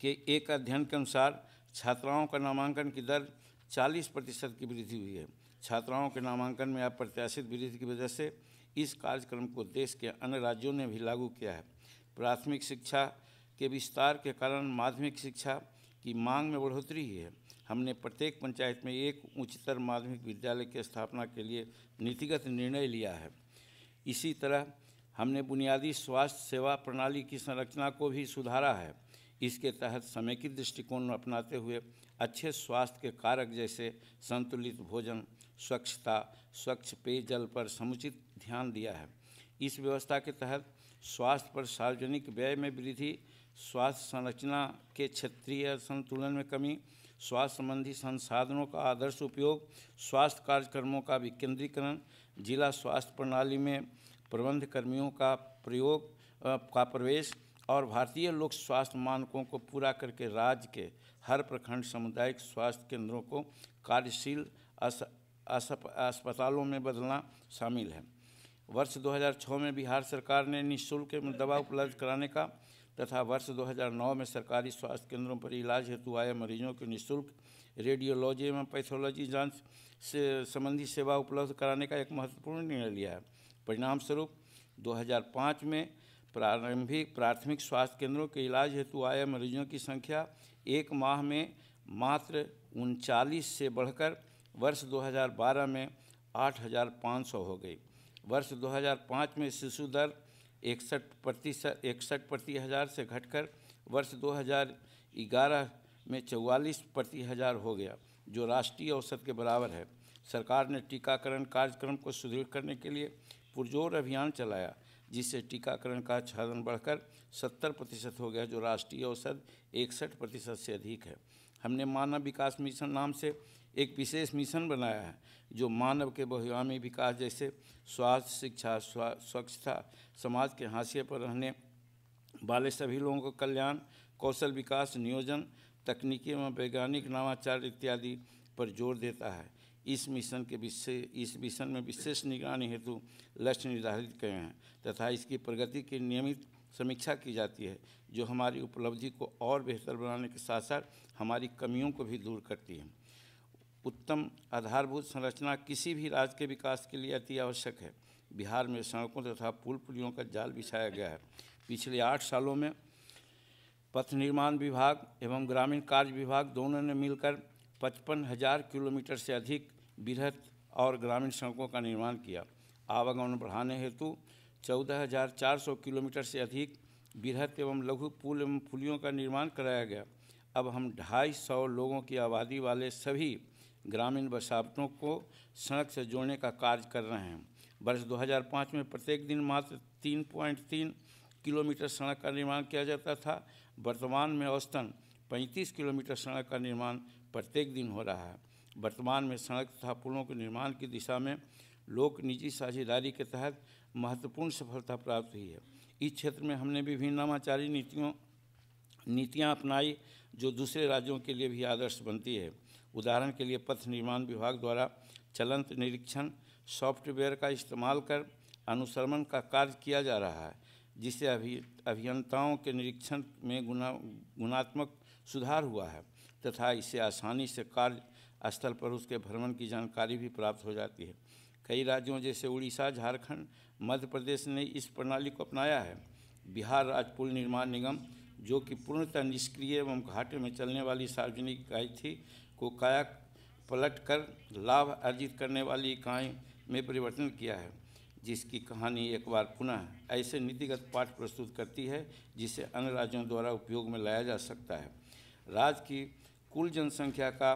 के एक अध्ययन के अनुसार छात्राओं का नामांकन की दर 40% की वृद्धि हुई है। छात्राओं के नामांकन में अप्रत्याशित वृद्धि की वजह से इस कार्यक्रम को देश के अन्य राज्यों ने भी लागू किया है। प्राथमिक शिक्षा के विस्तार के कारण माध्यमिक शिक्षा की मांग में बढ़ोतरी हुई है। हमने प्रत्येक पंचायत में एक उच्चतर माध्यमिक विद्यालय की स्थापना के लिए नीतिगत निर्णय लिया है। इसी तरह हमने बुनियादी स्वास्थ्य सेवा प्रणाली की संरचना को भी सुधारा है। इसके तहत समेकित दृष्टिकोण अपनाते हुए अच्छे स्वास्थ्य के कारक जैसे संतुलित भोजन, स्वच्छता, स्वच्छ पेयजल पर समुचित ध्यान दिया है। इस व्यवस्था के तहत स्वास्थ्य पर सार्वजनिक व्यय में वृद्धि, स्वास्थ्य संरचना के क्षेत्रीय संतुलन में कमी, स्वास्थ्य संबंधी संसाधनों का आदर्श उपयोग, स्वास्थ्य कार्यक्रमों का विकेंद्रीकरण, जिला स्वास्थ्य प्रणाली में प्रबंध कर्मियों का प्रवेश और भारतीय लोक स्वास्थ्य मानकों को पूरा करके राज्य के हर प्रखंड सामुदायिक स्वास्थ्य केंद्रों को कार्यशील अस्पतालों में बदलना शामिल है। वर्ष 2006 में बिहार सरकार ने निःशुल्क दवा उपलब्ध कराने का तथा वर्ष 2009 में सरकारी स्वास्थ्य केंद्रों पर इलाज हेतु आए मरीजों के निःशुल्क रेडियोलॉजी एवं पैथोलॉजी जांच से संबंधी सेवा उपलब्ध कराने का एक महत्वपूर्ण निर्णय लिया है। परिणाम स्वरूप 2005 में प्राथमिक स्वास्थ्य केंद्रों के इलाज हेतु आए मरीजों की संख्या एक माह में मात्र 39 से बढ़कर वर्ष 2012 में 8,500 हो गई। वर्ष 2005 में शिशु दर 61 प्रति हज़ार से घटकर वर्ष 2011 में 44 प्रति हज़ार हो गया, जो राष्ट्रीय औसत के बराबर है। सरकार ने टीकाकरण कार्यक्रम को सुदृढ़ करने के लिए पुरजोर अभियान चलाया, जिससे टीकाकरण का आच्छादन बढ़कर 70% हो गया, जो राष्ट्रीय औसत 61% से अधिक है। हमने मानव विकास मिशन नाम से एक विशेष मिशन बनाया है, जो मानव के बहुआयामी विकास जैसे स्वास्थ्य, शिक्षा, स्वच्छता, समाज के हाशिए पर रहने वाले सभी लोगों का कल्याण, कौशल विकास, नियोजन, तकनीकी एवं वैज्ञानिक नवाचार इत्यादि पर जोर देता है। इस मिशन में विशेष निगरानी हेतु लक्ष्य निर्धारित किए हैं तथा इसकी प्रगति की नियमित समीक्षा की जाती है, जो हमारी उपलब्धि को और बेहतर बनाने के साथ साथ हमारी कमियों को भी दूर करती है। उत्तम आधारभूत संरचना किसी भी राज्य के विकास के लिए अति आवश्यक है। बिहार में सड़कों तथा पुल पुलियों का जाल बिछाया गया है। पिछले 8 सालों में पथ निर्माण विभाग एवं ग्रामीण कार्य विभाग दोनों ने मिलकर 55,000 किलोमीटर से अधिक बृहत और ग्रामीण सड़कों का निर्माण किया। आवागमन बढ़ाने हेतु 14,400 किलोमीटर से अधिक बृहत एवं लघु पुल एवं पुलियों का निर्माण कराया गया। अब हम 250 लोगों की आबादी वाले सभी ग्रामीण बसावटों को सड़क से जोड़ने का कार्य कर रहे हैं। वर्ष 2005 में प्रत्येक दिन मात्र 3.3 किलोमीटर सड़क का निर्माण किया जाता था। वर्तमान में औसतन 35 किलोमीटर सड़क का निर्माण प्रत्येक दिन हो रहा है। वर्तमान में सड़क तथा पुलों के निर्माण की दिशा में लोक निजी साझेदारी के तहत महत्वपूर्ण सफलता प्राप्त हुई है। इस क्षेत्र में हमने विभिन्न नवाचारी नीतियाँ अपनाई, जो दूसरे राज्यों के लिए भी आदर्श बनती है। उदाहरण के लिए पथ निर्माण विभाग द्वारा चलंत निरीक्षण सॉफ्टवेयर का इस्तेमाल कर अनुश्रवण का कार्य किया जा रहा है, जिससे अभियंताओं के निरीक्षण में गुणात्मक सुधार हुआ है तथा इससे आसानी से कार्य स्थल पर उसके भ्रमण की जानकारी भी प्राप्त हो जाती है। कई राज्यों जैसे उड़ीसा, झारखंड, मध्य प्रदेश ने इस प्रणाली को अपनाया है। बिहार राज्य पुल निर्माण निगम, जो कि पूर्णतः निष्क्रिय एवं घाटे में चलने वाली सार्वजनिक इकाई थी, को काया पलट कर लाभ अर्जित करने वाली इकाई में परिवर्तन किया है, जिसकी कहानी एक बार पुनः ऐसे नीतिगत पाठ प्रस्तुत करती है जिसे अन्य राज्यों द्वारा उपयोग में लाया जा सकता है। राज्य की कुल जनसंख्या का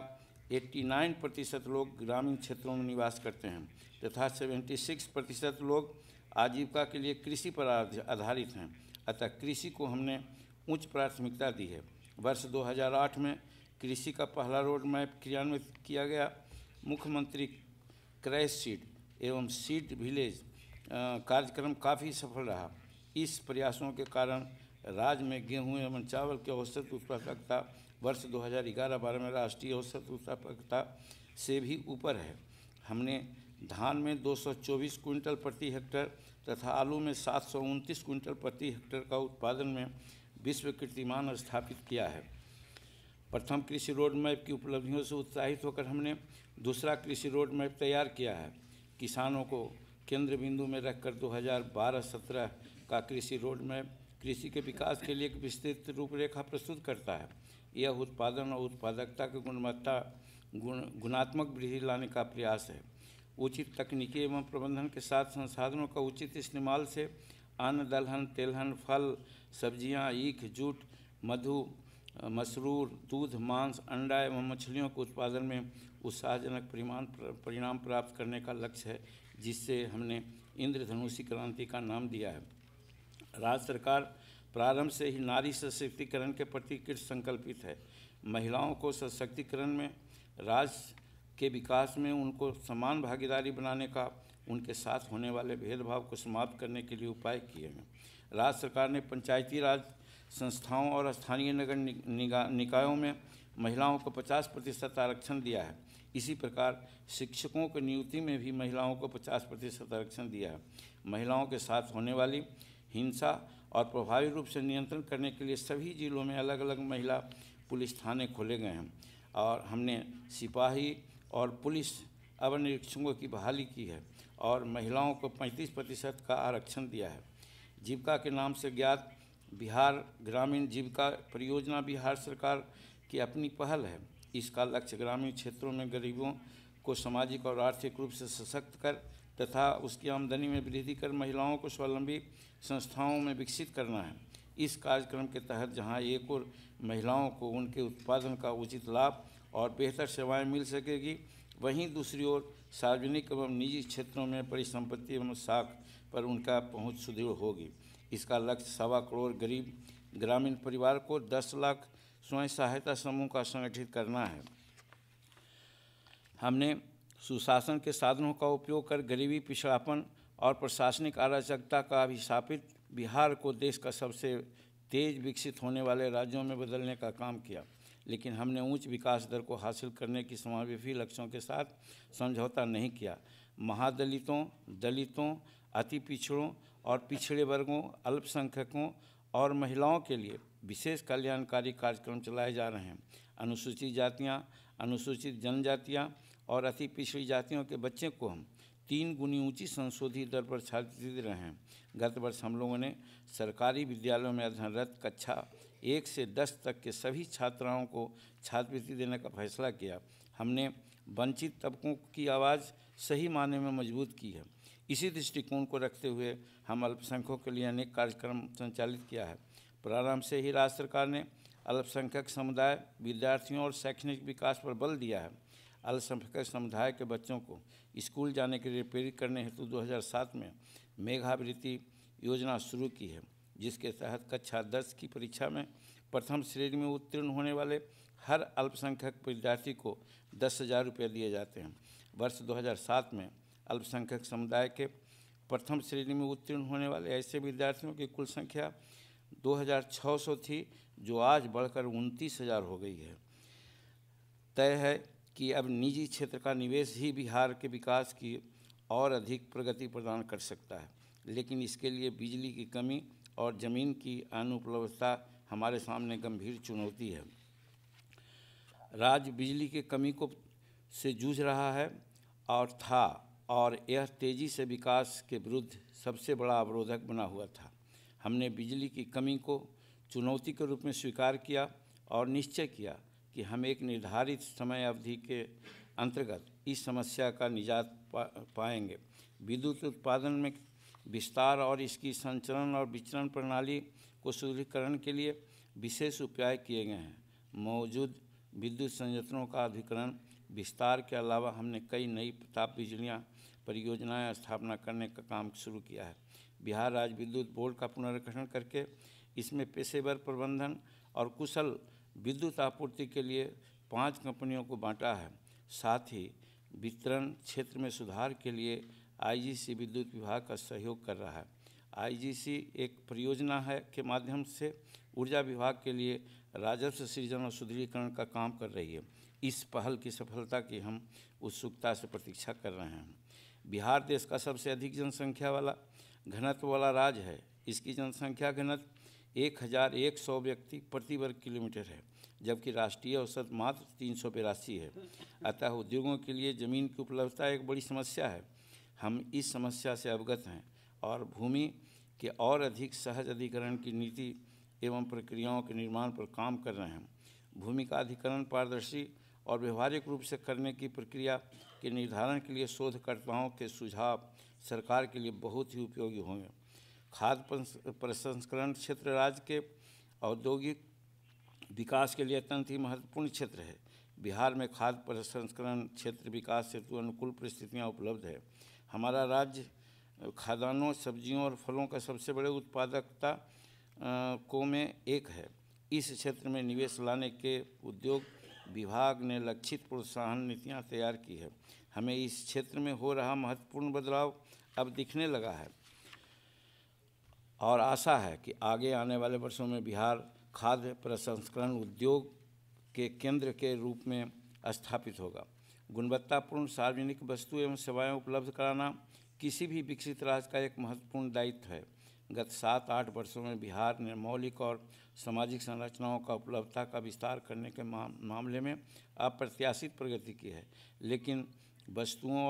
89% लोग ग्रामीण क्षेत्रों में निवास करते हैं तथा 76% लोग आजीविका के लिए कृषि पर आधारित हैं, अतः कृषि को हमने उच्च प्राथमिकता दी है। वर्ष 2008 में कृषि का पहला रोड मैप क्रियान्वित किया गया। मुख्यमंत्री क्रैश सीड एवं सीड विलेज कार्यक्रम काफ़ी सफल रहा। इस प्रयासों के कारण राज्य में गेहूं एवं चावल की औसत उत्पादकता वर्ष 2011-12 में राष्ट्रीय औसत उत्पादकता से भी ऊपर है। हमने धान में 224 क्विंटल प्रति हेक्टेयर तथा आलू में 729 क्विंटल प्रति हेक्टेयर का उत्पादन में विश्व कीर्तिमान स्थापित किया है। प्रथम कृषि रोड मैप की उपलब्धियों से उत्साहित होकर हमने दूसरा कृषि रोड मैप तैयार किया है। किसानों को केंद्र बिंदु में रखकर 2012-17 का कृषि रोड मैप कृषि के विकास के लिए एक विस्तृत रूपरेखा प्रस्तुत करता है। यह उत्पादन और उत्पादकता की गुणात्मक वृद्धि लाने का प्रयास है। उचित तकनीकी एवं प्रबंधन के साथ संसाधनों का उचित इस्तेमाल से अन्न, दलहन, तेलहन, फल, सब्जियां, ईख, जूट, मधु, मसरूर, दूध, मांस, अंडा एवं मछलियों के उत्पादन में उत्साहजनक परिणाम प्राप्त करने का लक्ष्य है, जिससे हमने इंद्रधनुषी क्रांति का नाम दिया है। राज्य सरकार प्रारंभ से ही नारी सशक्तिकरण के प्रति कृत संकल्पित है। महिलाओं को सशक्तिकरण में, राज्य के विकास में उनको समान भागीदारी बनाने का, उनके साथ होने वाले भेदभाव को समाप्त करने के लिए उपाय किए हैं। राज्य सरकार ने पंचायती राज संस्थाओं और स्थानीय नगर निकायों में महिलाओं को 50% आरक्षण दिया है। इसी प्रकार शिक्षकों की नियुक्ति में भी महिलाओं को 50% आरक्षण दिया है। महिलाओं के साथ होने वाली हिंसा और प्रभावी रूप से नियंत्रण करने के लिए सभी जिलों में अलग अलग महिला पुलिस थाने खोले गए हैं और हमने सिपाही और पुलिस अवर निरीक्षकों की बहाली की है और महिलाओं को 35% का आरक्षण दिया है। जीविका के नाम से ज्ञात बिहार ग्रामीण जीविका परियोजना बिहार सरकार की अपनी पहल है। इसका लक्ष्य ग्रामीण क्षेत्रों में गरीबों को सामाजिक और आर्थिक रूप से सशक्त कर तथा उसकी आमदनी में वृद्धि कर महिलाओं को स्वावलंबी संस्थाओं में विकसित करना है। इस कार्यक्रम के तहत जहां एक और महिलाओं को उनके उत्पादन का उचित लाभ और बेहतर सेवाएं मिल सकेगी, वहीं दूसरी ओर सार्वजनिक एवं निजी क्षेत्रों में परिसंपत्ति एवं साख पर उनका पहुंच सुदृढ़ होगी। इसका लक्ष्य 1.25 करोड़ गरीब ग्रामीण परिवार को 10 लाख स्वयं सहायता समूह का संगठित करना है। हमने सुशासन के साधनों का उपयोग कर गरीबी, पिछड़ापन और प्रशासनिक अराजकता का अभिशापित बिहार को देश का सबसे तेज विकसित होने वाले राज्यों में बदलने का काम किया, लेकिन हमने उच्च विकास दर को हासिल करने की समावेशी लक्ष्यों के साथ समझौता नहीं किया। महादलितों, दलितों, अति पिछड़ों और पिछड़े वर्गों, अल्पसंख्यकों और महिलाओं के लिए विशेष कल्याणकारी कार्यक्रम चलाए जा रहे हैं। अनुसूचित जातियाँ, अनुसूचित जनजातियाँ और अति पिछड़ी जातियों के बच्चे को हम 3 गुनी ऊंची संशोधित दर पर छात्रवृत्ति दे रहे हैं। गत वर्ष हम लोगों ने सरकारी विद्यालयों में अध्ययनरत कक्षा 1 से 10 तक के सभी छात्राओं को छात्रवृत्ति देने का फैसला किया। हमने वंचित तबकों की आवाज़ सही मायने में मजबूत की है। इसी दृष्टिकोण को रखते हुए हम अल्पसंख्यकों के लिए अनेक कार्यक्रम संचालित किया है। प्रारंभ से ही राज्य सरकार ने अल्पसंख्यक समुदाय, विद्यार्थियों और शैक्षणिक विकास पर बल दिया है। अल्पसंख्यक समुदाय के बच्चों को स्कूल जाने के लिए प्रेरित करने हेतु 2007 में मेधावृत्ति योजना शुरू की है, जिसके तहत कक्षा 10 की परीक्षा में प्रथम श्रेणी में उत्तीर्ण होने वाले हर अल्पसंख्यक विद्यार्थी को 10,000 रुपये दिए जाते हैं। वर्ष 2007 में अल्पसंख्यक समुदाय के प्रथम श्रेणी में उत्तीर्ण होने वाले ऐसे विद्यार्थियों की कुल संख्या 2600 थी, जो आज बढ़कर 29,000 हो गई है। तय है कि अब निजी क्षेत्र का निवेश ही बिहार के विकास की और अधिक प्रगति प्रदान कर सकता है, लेकिन इसके लिए बिजली की कमी और ज़मीन की अनुपलब्धता हमारे सामने गंभीर चुनौती है। राज्य बिजली की कमी से जूझ रहा है और यह तेज़ी से विकास के विरुद्ध सबसे बड़ा अवरोधक बना हुआ था। हमने बिजली की कमी को चुनौती के रूप में स्वीकार किया और निश्चय किया कि हम एक निर्धारित समय अवधि के अंतर्गत इस समस्या का निजात पाएंगे। विद्युत उत्पादन में विस्तार और इसकी संचरण और वितरण प्रणाली को सुदृढ़ीकरण के लिए विशेष उपाय किए गए हैं। मौजूद विद्युत संयंत्रों का अधिग्रहण विस्तार के अलावा हमने कई नई ताप परियोजनाएं स्थापना करने का काम शुरू किया है। बिहार राज्य विद्युत बोर्ड का पुनर्गठन करके इसमें पेशेवर प्रबंधन और कुशल विद्युत आपूर्ति के लिए 5 कंपनियों को बांटा है। साथ ही वितरण क्षेत्र में सुधार के लिए आईजीसी विद्युत विभाग का सहयोग कर रहा है। आईजीसी एक परियोजना है के माध्यम से ऊर्जा विभाग के लिए राजस्व सृजन और सुदृढ़ीकरण का काम कर रही है। इस पहल की सफलता की हम उत्सुकता से प्रतीक्षा कर रहे हैं। बिहार देश का सबसे अधिक जनसंख्या वाला घनत्व वाला राज्य है। इसकी जनसंख्या घनत्व 1100 व्यक्ति प्रति वर्ग किलोमीटर है, जबकि राष्ट्रीय औसत मात्र 382 है। अतः उद्योगों के लिए ज़मीन की उपलब्धता एक बड़ी समस्या है। हम इस समस्या से अवगत हैं और भूमि के और अधिक सहज अधिग्रहण की नीति एवं प्रक्रियाओं के निर्माण पर काम कर रहे हैं। भूमि का अधिग्रहण पारदर्शी और व्यवहारिक रूप से करने की प्रक्रिया के निर्धारण के लिए शोधकर्ताओं के सुझाव सरकार के लिए बहुत ही उपयोगी होंगे। खाद्य प्रसंस्करण क्षेत्र राज्य के औद्योगिक विकास के लिए अत्यंत ही महत्वपूर्ण क्षेत्र है। बिहार में खाद्य प्रसंस्करण क्षेत्र विकास हेतु अनुकूल परिस्थितियाँ उपलब्ध है। हमारा राज्य खाद्यान्नों, सब्जियों और फलों का सबसे बड़े उत्पादकता को में एक है। इस क्षेत्र में निवेश लाने के उद्योग विभाग ने लक्षित प्रोत्साहन नीतियाँ तैयार की है। हमें इस क्षेत्र में हो रहा महत्वपूर्ण बदलाव अब दिखने लगा है और आशा है कि आगे आने वाले वर्षों में बिहार खाद्य प्रसंस्करण उद्योग के केंद्र के रूप में स्थापित होगा। गुणवत्तापूर्ण सार्वजनिक वस्तु एवं सेवाएं उपलब्ध कराना किसी भी विकसित राज्य का एक महत्वपूर्ण दायित्व है। गत 7-8 वर्षों में बिहार ने मौलिक और सामाजिक संरचनाओं का उपलब्धता का विस्तार करने के मामले में अप्रत्याशित प्रगति की है, लेकिन वस्तुओं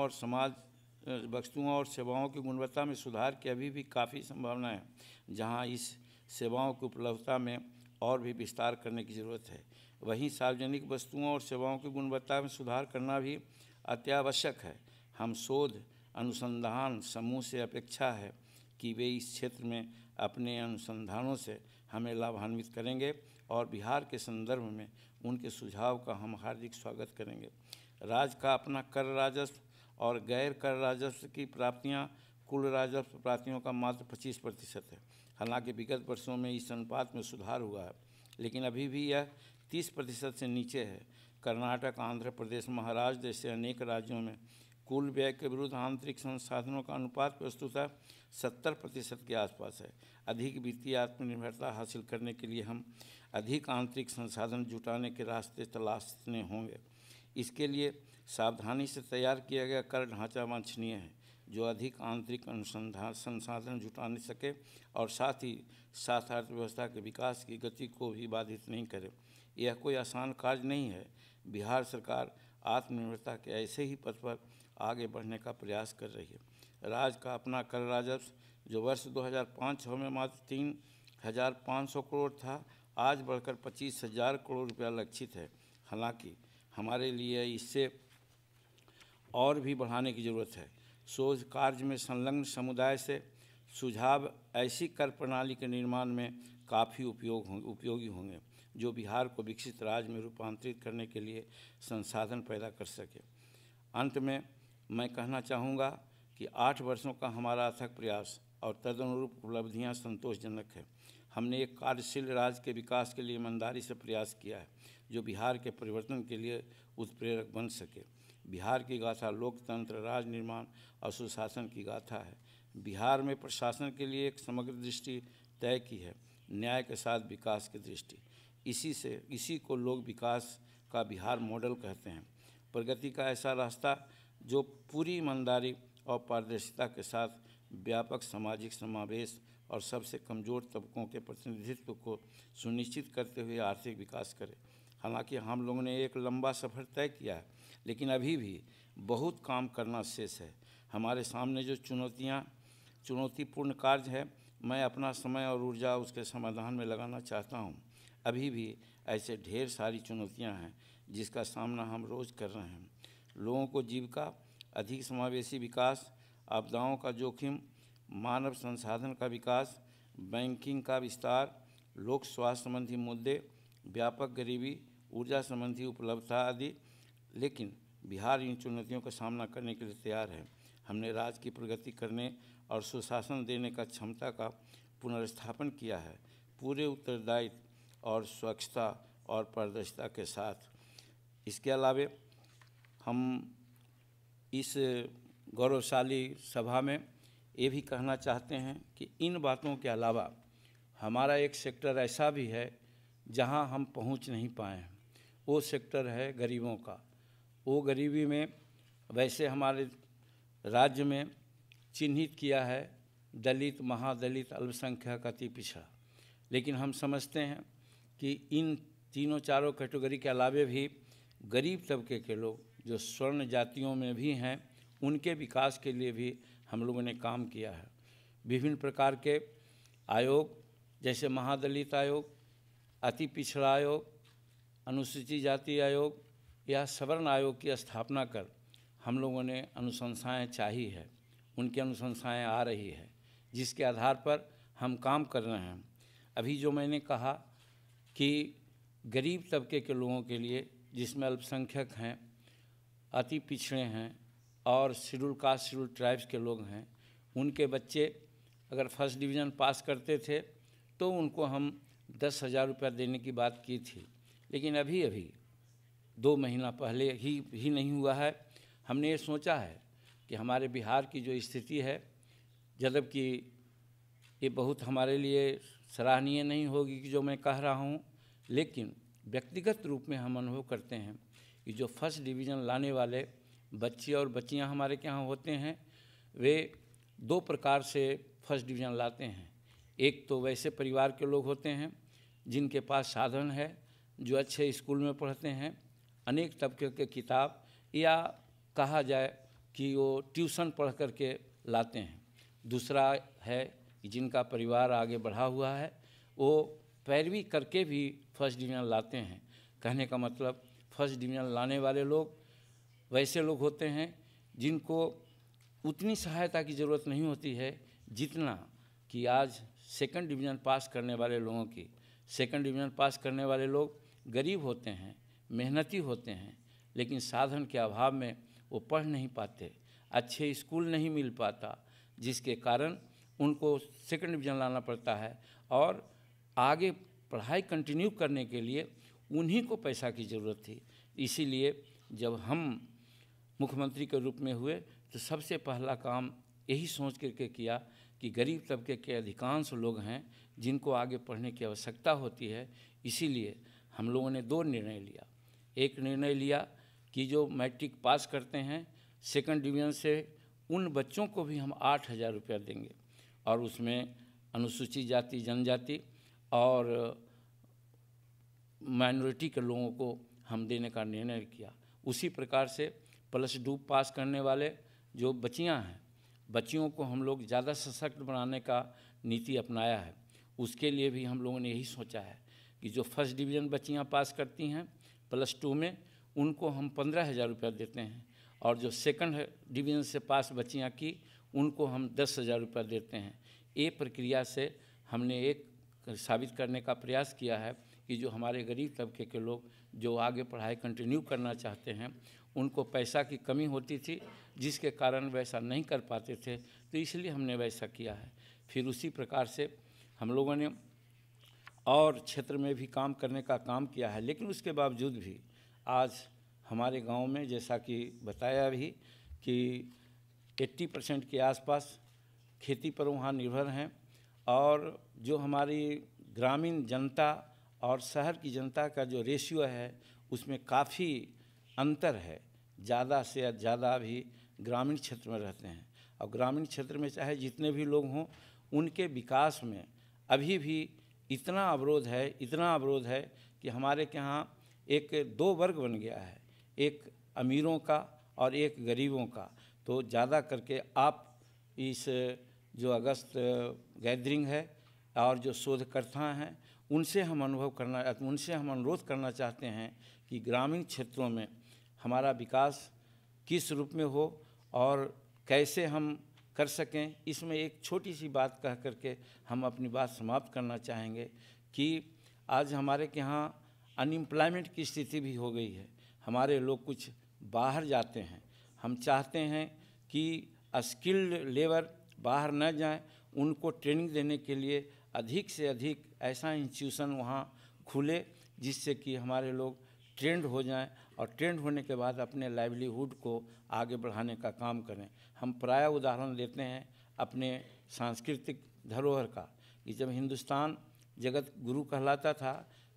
और सेवाओं की गुणवत्ता में सुधार की अभी भी काफ़ी संभावना है, जहां इस सेवाओं की उपलब्धता में और भी विस्तार करने की ज़रूरत है। वहीं सार्वजनिक वस्तुओं और सेवाओं की गुणवत्ता में सुधार करना भी अत्यावश्यक है। हम शोध अनुसंधान समूह से अपेक्षा है कि वे इस क्षेत्र में अपने अनुसंधानों से हमें लाभान्वित करेंगे और बिहार के संदर्भ में उनके सुझाव का हम हार्दिक स्वागत करेंगे। राज्य का अपना कर राजस्व और गैर कर राजस्व की प्राप्तियां कुल राजस्व प्राप्तियों का मात्र 25% है। हालांकि विगत वर्षों में इस अनुपात में सुधार हुआ है, लेकिन अभी भी यह 30% से नीचे है। कर्नाटक, आंध्र प्रदेश, महाराष्ट्र जैसे अनेक राज्यों में कुल व्यय के विरुद्ध आंतरिक संसाधनों का अनुपात वस्तुतः 70% के आसपास है। अधिक वित्तीय आत्मनिर्भरता हासिल करने के लिए हम अधिक आंतरिक संसाधन जुटाने के रास्ते तलाशने होंगे। इसके लिए सावधानी से तैयार किया गया कर ढांचा वांछनीय है, जो अधिक आंतरिक संसाधन जुटाने सके और साथ ही साथ अर्थव्यवस्था के विकास की गति को भी बाधित नहीं करे। यह कोई आसान कार्य नहीं है। बिहार सरकार आत्मनिर्भरता के ऐसे ही पथ पर आगे बढ़ने का प्रयास कर रही है। राज्य का अपना कर राजस्व जो वर्ष 2005-06 में मात्र 3,500 करोड़ था, आज बढ़कर 25,000 करोड़ रुपया लक्षित है। हालांकि हमारे लिए इससे और भी बढ़ाने की ज़रूरत है। शोध कार्य में संलग्न समुदाय से सुझाव ऐसी कर प्रणाली के निर्माण में काफ़ी उपयोगी होंगे, जो बिहार को विकसित राज्य में रूपांतरित करने के लिए संसाधन पैदा कर सके। अंत में मैं कहना चाहूँगा कि 8 वर्षों का हमारा अथक प्रयास और तदनुरूप उपलब्धियाँ संतोषजनक है। हमने एक कार्यशील राज्य के विकास के लिए ईमानदारी से प्रयास किया है, जो बिहार के परिवर्तन के लिए उत्प्रेरक बन सके। बिहार की गाथा लोकतंत्र, राज निर्माण और सुशासन की गाथा है। बिहार में प्रशासन के लिए एक समग्र दृष्टि तय की है, न्याय के साथ विकास की दृष्टि। इसी को लोग विकास का बिहार मॉडल कहते हैं। प्रगति का ऐसा रास्ता जो पूरी ईमानदारी और पारदर्शिता के साथ व्यापक सामाजिक समावेश और सबसे कमज़ोर तबकों के प्रतिनिधित्व को सुनिश्चित करते हुए आर्थिक विकास करे। हालांकि हम लोगों ने एक लंबा सफ़र तय किया है, लेकिन अभी भी बहुत काम करना शेष है। हमारे सामने जो चुनौतीपूर्ण कार्य है, मैं अपना समय और ऊर्जा उसके समाधान में लगाना चाहता हूँ। अभी भी ऐसे ढेर सारी चुनौतियाँ हैं जिसका सामना हम रोज़ कर रहे हैं। लोगों को जीविका, अधिक समावेशी विकास, आपदाओं का जोखिम, मानव संसाधन का विकास, बैंकिंग का विस्तार, लोक स्वास्थ्य संबंधी मुद्दे, व्यापक गरीबी, ऊर्जा संबंधी उपलब्धता आदि। लेकिन बिहार इन चुनौतियों का सामना करने के लिए तैयार है। हमने राज्य की प्रगति करने और सुशासन देने का क्षमता का पुनर्स्थापन किया है, पूरे उत्तरदायित्व और स्वच्छता और पारदर्शिता के साथ। इसके अलावा हम इस गौरवशाली सभा में ये भी कहना चाहते हैं कि इन बातों के अलावा हमारा एक सेक्टर ऐसा भी है जहां हम पहुंच नहीं पाए हैं, वो सेक्टर है गरीबों का। वो गरीबी में वैसे हमारे राज्य में चिन्हित किया है दलित, महादलित, अल्पसंख्यक, अति पिछड़ा, लेकिन हम समझते हैं कि इन तीनों चारों कैटेगरी के अलावे भी गरीब तबके के लोग जो स्वर्ण जातियों में भी हैं, उनके विकास के लिए भी हम लोगों ने काम किया है। विभिन्न प्रकार के आयोग जैसे महादलित आयोग, अति पिछड़ा आयोग, अनुसूचित जाति आयोग या सवर्ण आयोग की स्थापना कर हम लोगों ने अनुशंसाएं चाही है, उनकी अनुशंसाएं आ रही है, जिसके आधार पर हम काम कर रहे हैं। अभी जो मैंने कहा कि गरीब तबके के लोगों के लिए, जिसमें अल्पसंख्यक हैं, अति पिछड़े हैं और शेड्यूल कास्ट, शेड्यूल ट्राइब्स के लोग हैं, उनके बच्चे अगर फर्स्ट डिवीज़न पास करते थे तो उनको हम 10,000 रुपया देने की बात की थी, लेकिन अभी 2 महीना पहले ही नहीं हुआ है। हमने ये सोचा है कि हमारे बिहार की जो स्थिति है, जबकि ये बहुत हमारे लिए सराहनीय नहीं होगी कि जो मैं कह रहा हूँ, लेकिन व्यक्तिगत रूप में हम अनुभव करते हैं कि जो फर्स्ट डिवीज़न लाने वाले बच्चे और बच्चियाँ हमारे के यहाँ होते हैं, वे 2 प्रकार से फर्स्ट डिवीज़न लाते हैं। एक तो वैसे परिवार के लोग होते हैं जिनके पास साधन है, जो अच्छे स्कूल में पढ़ते हैं, अनेक तबके के किताब या कहा जाए कि वो ट्यूशन पढ़ कर के लाते हैं। दूसरा है कि जिनका परिवार आगे बढ़ा हुआ है, वो पैरवी करके भी फर्स्ट डिवीज़न लाते हैं। कहने का मतलब फर्स्ट डिवीज़न लाने वाले लोग वैसे लोग होते हैं जिनको उतनी सहायता की ज़रूरत नहीं होती है जितना कि आज सेकंड डिवीज़न पास करने वाले लोगों की। सेकंड डिवीज़न पास करने वाले लोग गरीब होते हैं, मेहनती होते हैं, लेकिन साधन के अभाव में वो पढ़ नहीं पाते, अच्छे स्कूल नहीं मिल पाता, जिसके कारण उनको सेकंड डिवीज़न लाना पड़ता है और आगे पढ़ाई कंटिन्यू करने के लिए उन्हीं को पैसा की ज़रूरत थी। इसीलिए जब हम मुख्यमंत्री के रूप में हुए तो सबसे पहला काम यही सोच करके किया कि गरीब तबके के अधिकांश लोग हैं जिनको आगे पढ़ने की आवश्यकता होती है। इसीलिए हम लोगों ने 2 निर्णय लिया। एक निर्णय लिया कि जो मैट्रिक पास करते हैं सेकंड डिवीज़न से, उन बच्चों को भी हम 8,000 रुपया देंगे और उसमें अनुसूचित जाति, जनजाति और माइनॉरिटी के लोगों को हम देने का निर्णय किया। उसी प्रकार से +2 पास करने वाले जो बच्चियां हैं, बच्चियों को हम लोग ज़्यादा सशक्त बनाने का नीति अपनाया है। उसके लिए भी हम लोगों ने यही सोचा है कि जो फर्स्ट डिवीज़न बच्चियां पास करती हैं +2 में, उनको हम 15,000 रुपया देते हैं और जो सेकंड डिवीज़न से पास बच्चियां की, उनको हम 10,000 रुपया देते हैं। ये प्रक्रिया से हमने एक साबित करने का प्रयास किया है कि जो हमारे गरीब तबके के लोग जो आगे पढ़ाई कंटिन्यू करना चाहते हैं, उनको पैसा की कमी होती थी, जिसके कारण वैसा नहीं कर पाते थे, तो इसलिए हमने वैसा किया है। फिर उसी प्रकार से हम लोगों ने और क्षेत्र में भी काम करने का काम किया है, लेकिन उसके बावजूद भी आज हमारे गांव में जैसा कि बताया भी कि 80% के आसपास खेती पर वहाँ निर्भर हैं और जो हमारी ग्रामीण जनता और शहर की जनता का जो रेशियो है उसमें काफ़ी अंतर है। ज़्यादा से ज़्यादा भी ग्रामीण क्षेत्र में रहते हैं और ग्रामीण क्षेत्र में चाहे जितने भी लोग हों, उनके विकास में अभी भी इतना अवरोध है कि हमारे के यहाँ एक 2 वर्ग बन गया है, एक अमीरों का और एक गरीबों का। तो ज़्यादा करके आप इस जो अगस्त गैदरिंग है और जो शोधकर्ता हैं, उनसे हम अनुरोध करना चाहते हैं कि ग्रामीण क्षेत्रों में हमारा विकास किस रूप में हो और कैसे हम कर सकें। इसमें एक छोटी सी बात कह करके हम अपनी बात समाप्त करना चाहेंगे कि आज हमारे के यहाँ अनएम्प्लॉयमेंट की स्थिति भी हो गई है। हमारे लोग कुछ बाहर जाते हैं। हम चाहते हैं कि स्किल्ड लेबर बाहर न जाएं, उनको ट्रेनिंग देने के लिए अधिक से अधिक ऐसा इंस्टीट्यूशन वहाँ खुले जिससे कि हमारे लोग ट्रेंड हो जाएं और ट्रेंड होने के बाद अपने लाइवलीहुड को आगे बढ़ाने का काम करें। हम प्रायः उदाहरण देते हैं अपने सांस्कृतिक धरोहर का कि जब हिंदुस्तान जगत गुरु कहलाता था,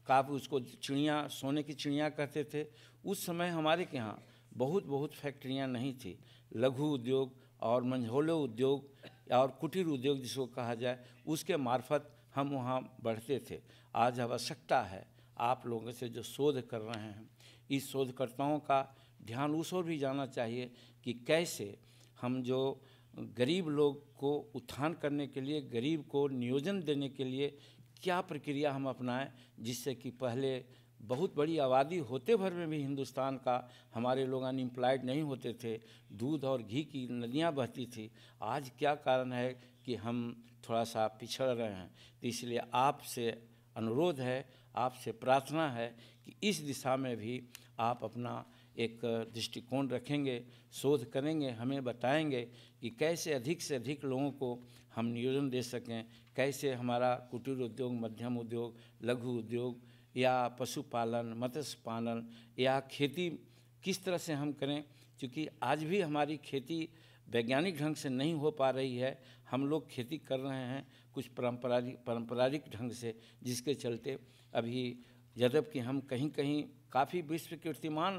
काफ़ी उसको चिड़िया, सोने की चिड़िया कहते थे। उस समय हमारे के यहाँ बहुत फैक्ट्रियाँ नहीं थी। लघु उद्योग और मंझोले उद्योग और कुटीर उद्योग जिसको कहा जाए, उसके मार्फत हम वहाँ बढ़ते थे। आज आवश्यकता है आप लोगों से जो शोध कर रहे हैं, इस शोधकर्ताओं का ध्यान उस ओर भी जाना चाहिए कि कैसे हम जो गरीब लोग को उत्थान करने के लिए, गरीब को नियोजन देने के लिए क्या प्रक्रिया हम अपनाएं, जिससे कि पहले बहुत बड़ी आबादी होते भर में भी हिंदुस्तान का हमारे लोग अनएम्प्लॉयड नहीं होते थे, दूध और घी की नदियाँ बहती थी। आज क्या कारण है कि हम थोड़ा सा पिछड़ रहे हैं? तो इसलिए आपसे अनुरोध है, आपसे प्रार्थना है कि इस दिशा में भी आप अपना एक दृष्टिकोण रखेंगे, शोध करेंगे, हमें बताएंगे कि कैसे अधिक से अधिक लोगों को हम नियोजन दे सकें, कैसे हमारा कुटीर उद्योग, मध्यम उद्योग, लघु उद्योग या पशुपालन, मत्स्य पालन या खेती किस तरह से हम करें। क्योंकि आज भी हमारी खेती वैज्ञानिक ढंग से नहीं हो पा रही है। हम लोग खेती कर रहे हैं कुछ पारंपरिक ढंग से, जिसके चलते अभी यद्यपि हम कहीं कहीं काफ़ी विश्व कीर्तिमान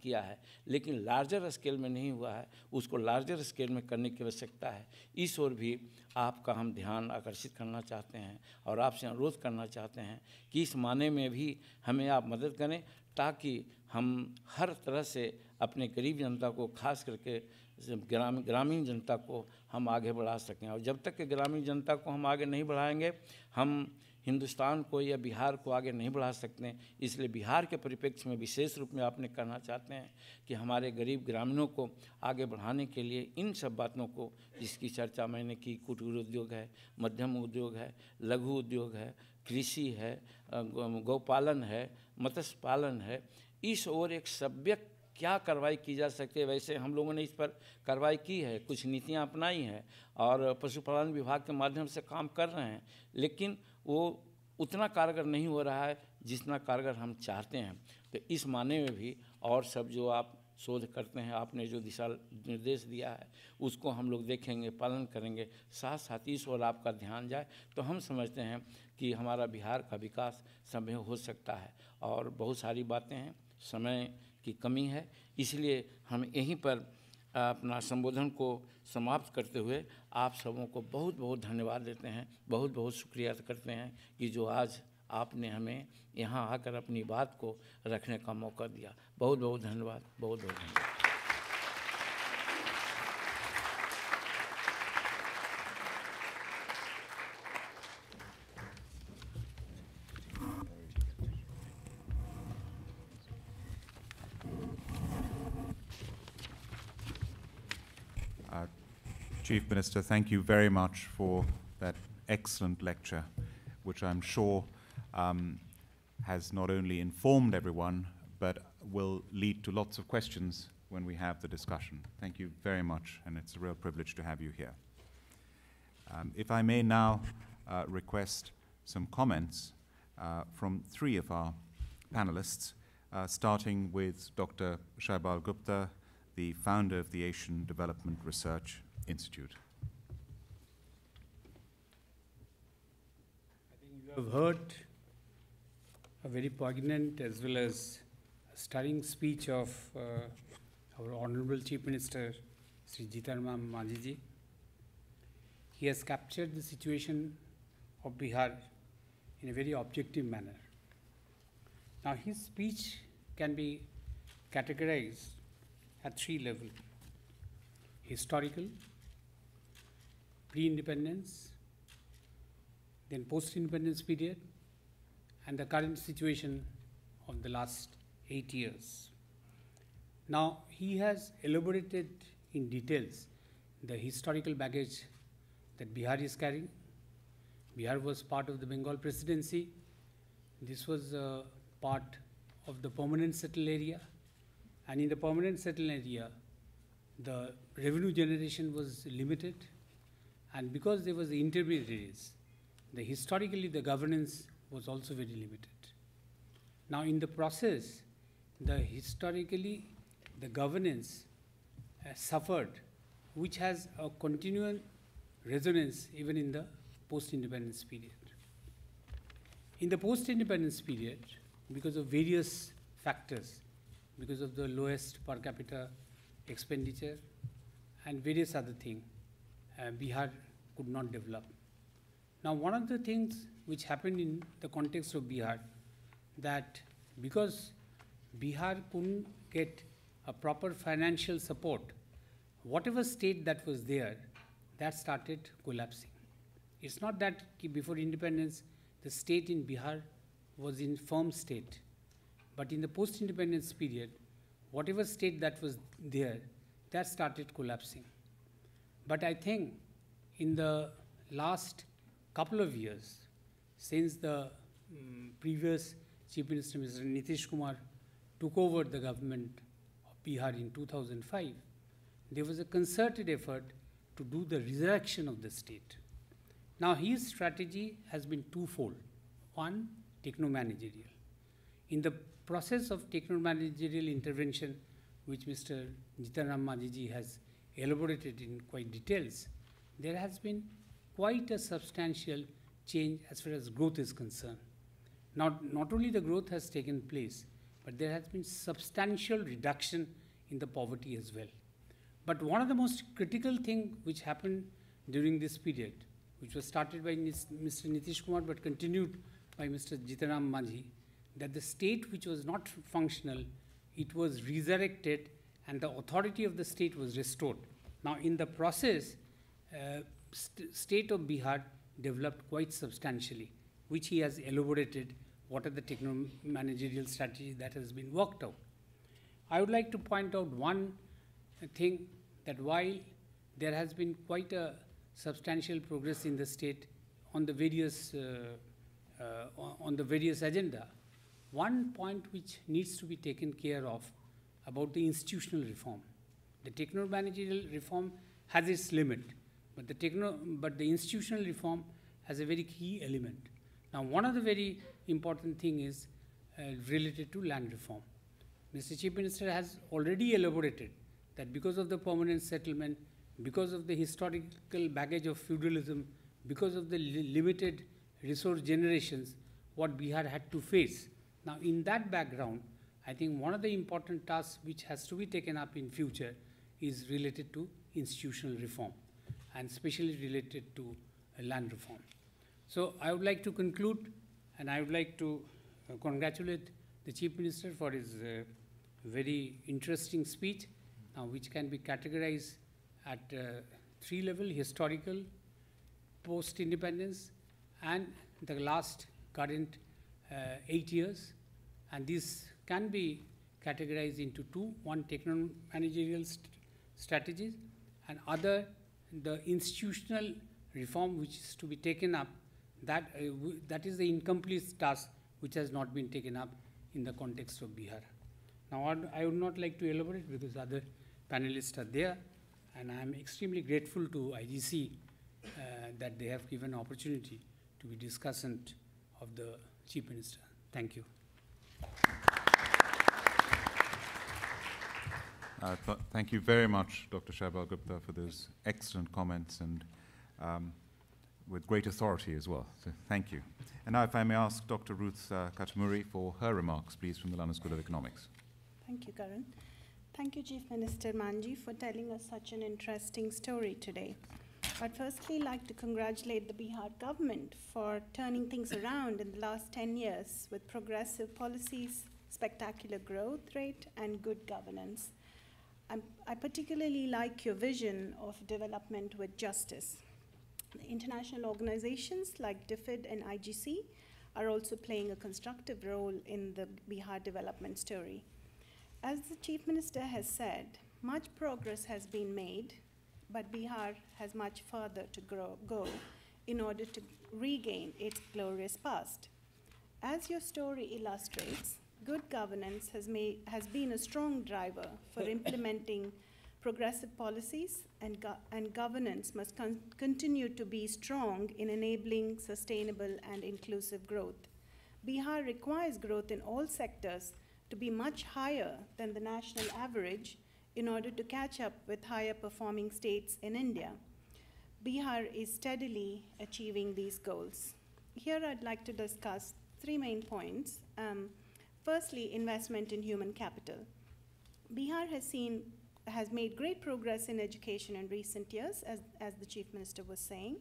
किया है, लेकिन लार्जर स्केल में नहीं हुआ है। उसको लार्जर स्केल में करने की आवश्यकता है। इस ओर भी आपका हम ध्यान आकर्षित करना चाहते हैं और आपसे अनुरोध करना चाहते हैं कि इस माने में भी हमें आप मदद करें, ताकि हम हर तरह से अपने गरीब जनता को, खास करके ग्रामीण जनता को हम आगे बढ़ा सकें। और जब तक कि ग्रामीण जनता को हम आगे नहीं बढ़ाएंगे, हम हिंदुस्तान को या बिहार को आगे नहीं बढ़ा सकते हैं। इसलिए बिहार के परिप्रेक्ष्य में विशेष रूप में आपने कहना चाहते हैं कि हमारे गरीब ग्रामीणों को आगे बढ़ाने के लिए इन सब बातों को, जिसकी चर्चा मैंने की, कुटीर उद्योग है, मध्यम उद्योग है, लघु उद्योग है, कृषि है, गौपालन है, मत्स्य पालन है, इस ओर एक सभ्य क्या कार्रवाई की जा सकती है। वैसे हम लोगों ने इस पर कार्रवाई की है, कुछ नीतियां अपनाई हैं और पशुपालन विभाग के माध्यम से काम कर रहे हैं, लेकिन वो उतना कारगर नहीं हो रहा है जितना कारगर हम चाहते हैं। तो इस माने में भी और सब जो आप शोध करते हैं, आपने जो दिशा निर्देश दिया है, उसको हम लोग देखेंगे, पालन करेंगे, साथ साथ इस ओर आपका ध्यान जाए तो हम समझते हैं कि हमारा बिहार का विकास संभव हो सकता है। और बहुत सारी बातें हैं, समय की कमी है, इसलिए हम यहीं पर अपना संबोधन को समाप्त करते हुए आप सबों को बहुत बहुत धन्यवाद देते हैं, बहुत बहुत शुक्रिया करते हैं कि जो आज आपने हमें यहाँ आकर अपनी बात को रखने का मौका दिया। बहुत बहुत धन्यवाद, बहुत बहुत धन्यवाद। Chief Minister, thank you very much for that excellent lecture, which I'm sure has not only informed everyone, but will lead to lots of questions when we have the discussion. Thank you very much, and it's a real privilege to have you here. If I may now request some comments from three of our panelists, starting with Dr. Shaibal Gupta, the founder of the Asian Development Research Institute. I think you have heard a very poignant as well as a stirring speech of our Honorable Chief Minister, Sri Jitan Ram Manjhi ji. He has captured the situation of Bihar in a very objective manner. Now, his speech can be categorized at three levels: historical, pre-independence, then post-independence period, and the current situation of the last 8 years. Now, he has elaborated in details the historical baggage that Bihar is carrying. Bihar was part of the Bengal presidency. This was part of the permanent settled area. And in the permanent settled area, the revenue generation was limited, and because there was the intermediaries, historically the governance was also very limited. Now in the process, historically the governance suffered, which has a continual resonance even in the post-independence period. In the post-independence period, because of various factors, because of the lowest per capita expenditure and various other things, Bihar could not develop. Now one of the things which happened in the context of Bihar, that because Bihar couldn't get a proper financial support, whatever state that was there, that started collapsing. It's not that before independence, the state in Bihar was in firm state, but in the post-independence period, whatever state that was there, that started collapsing. But I think in the last couple of years, since the previous Chief Minister, Mr. Nitish Kumar, took over the government of Bihar in 2005, there was a concerted effort to do the resurrection of the state. Now his strategy has been twofold. One, techno-managerial. In the process of techno-managerial intervention, which Mr. Jitan Ram Manjhi has elaborated in quite details, there has been quite a substantial change as far as growth is concerned. Not only the growth has taken place, but there has been substantial reduction in the poverty as well. But one of the most critical things which happened during this period, which was started by Mr. Nitish Kumar but continued by Mr. Jitan Ram Manjhi, that the state which was not functional, it was resurrected and the authority of the state was restored. Now in the process, state of Bihar developed quite substantially, which he has elaborated what are the techno-managerial strategy that has been worked out. I would like to point out one thing, that while there has been quite a substantial progress in the state on the various agenda, one point which needs to be taken care of about the institutional reform. The techno-managerial reform has its limit, but the institutional reform has a very key element. Now, one of the very important thing is related to land reform. Mr. Chief Minister has already elaborated that because of the permanent settlement, because of the historical baggage of feudalism, because of the limited resource generations, what Bihar had to face. Now, in that background, I think one of the important tasks which has to be taken up in future is related to institutional reform, and especially related to land reform. So I would like to conclude, and I would like to congratulate the Chief Minister for his very interesting speech, which can be categorized at 3 levels: historical, post-independence, and the last current 8 years. And these can be categorized into 2: one, techno-managerial strategies, and other, the institutional reform which is to be taken up. That is the incomplete task which has not been taken up in the context of Bihar. Now, I would not like to elaborate because other panelists are there, and I am extremely grateful to IGC that they have given opportunity to be discussant of the Chief Minister. Thank you. Thank you very much, Dr. Shaibal Gupta, for those excellent comments and with great authority as well. So thank you. And now if I may ask Dr. Ruth Katamuri for her remarks, please, from the London School of Economics. Thank you, Karan. Thank you, Chief Minister Manjhi, for telling us such an interesting story today. I'd firstly like to congratulate the Bihar government for turning things around in the last 10 years with progressive policies, spectacular growth rate, and good governance. I particularly like your vision of development with justice. International organizations like DFID and IGC are also playing a constructive role in the Bihar development story. As the Chief Minister has said, much progress has been made, but Bihar has much further to go in order to regain its glorious past. As your story illustrates, good governance has been a strong driver for implementing Progressive policies and governance must continue to be strong in enabling sustainable and inclusive growth. Bihar requires growth in all sectors to be much higher than the national average in order to catch up with higher performing states in India. Bihar is steadily achieving these goals. Here I'd like to discuss three main points. Firstly, investment in human capital. Bihar has made great progress in education in recent years, as the Chief Minister was saying.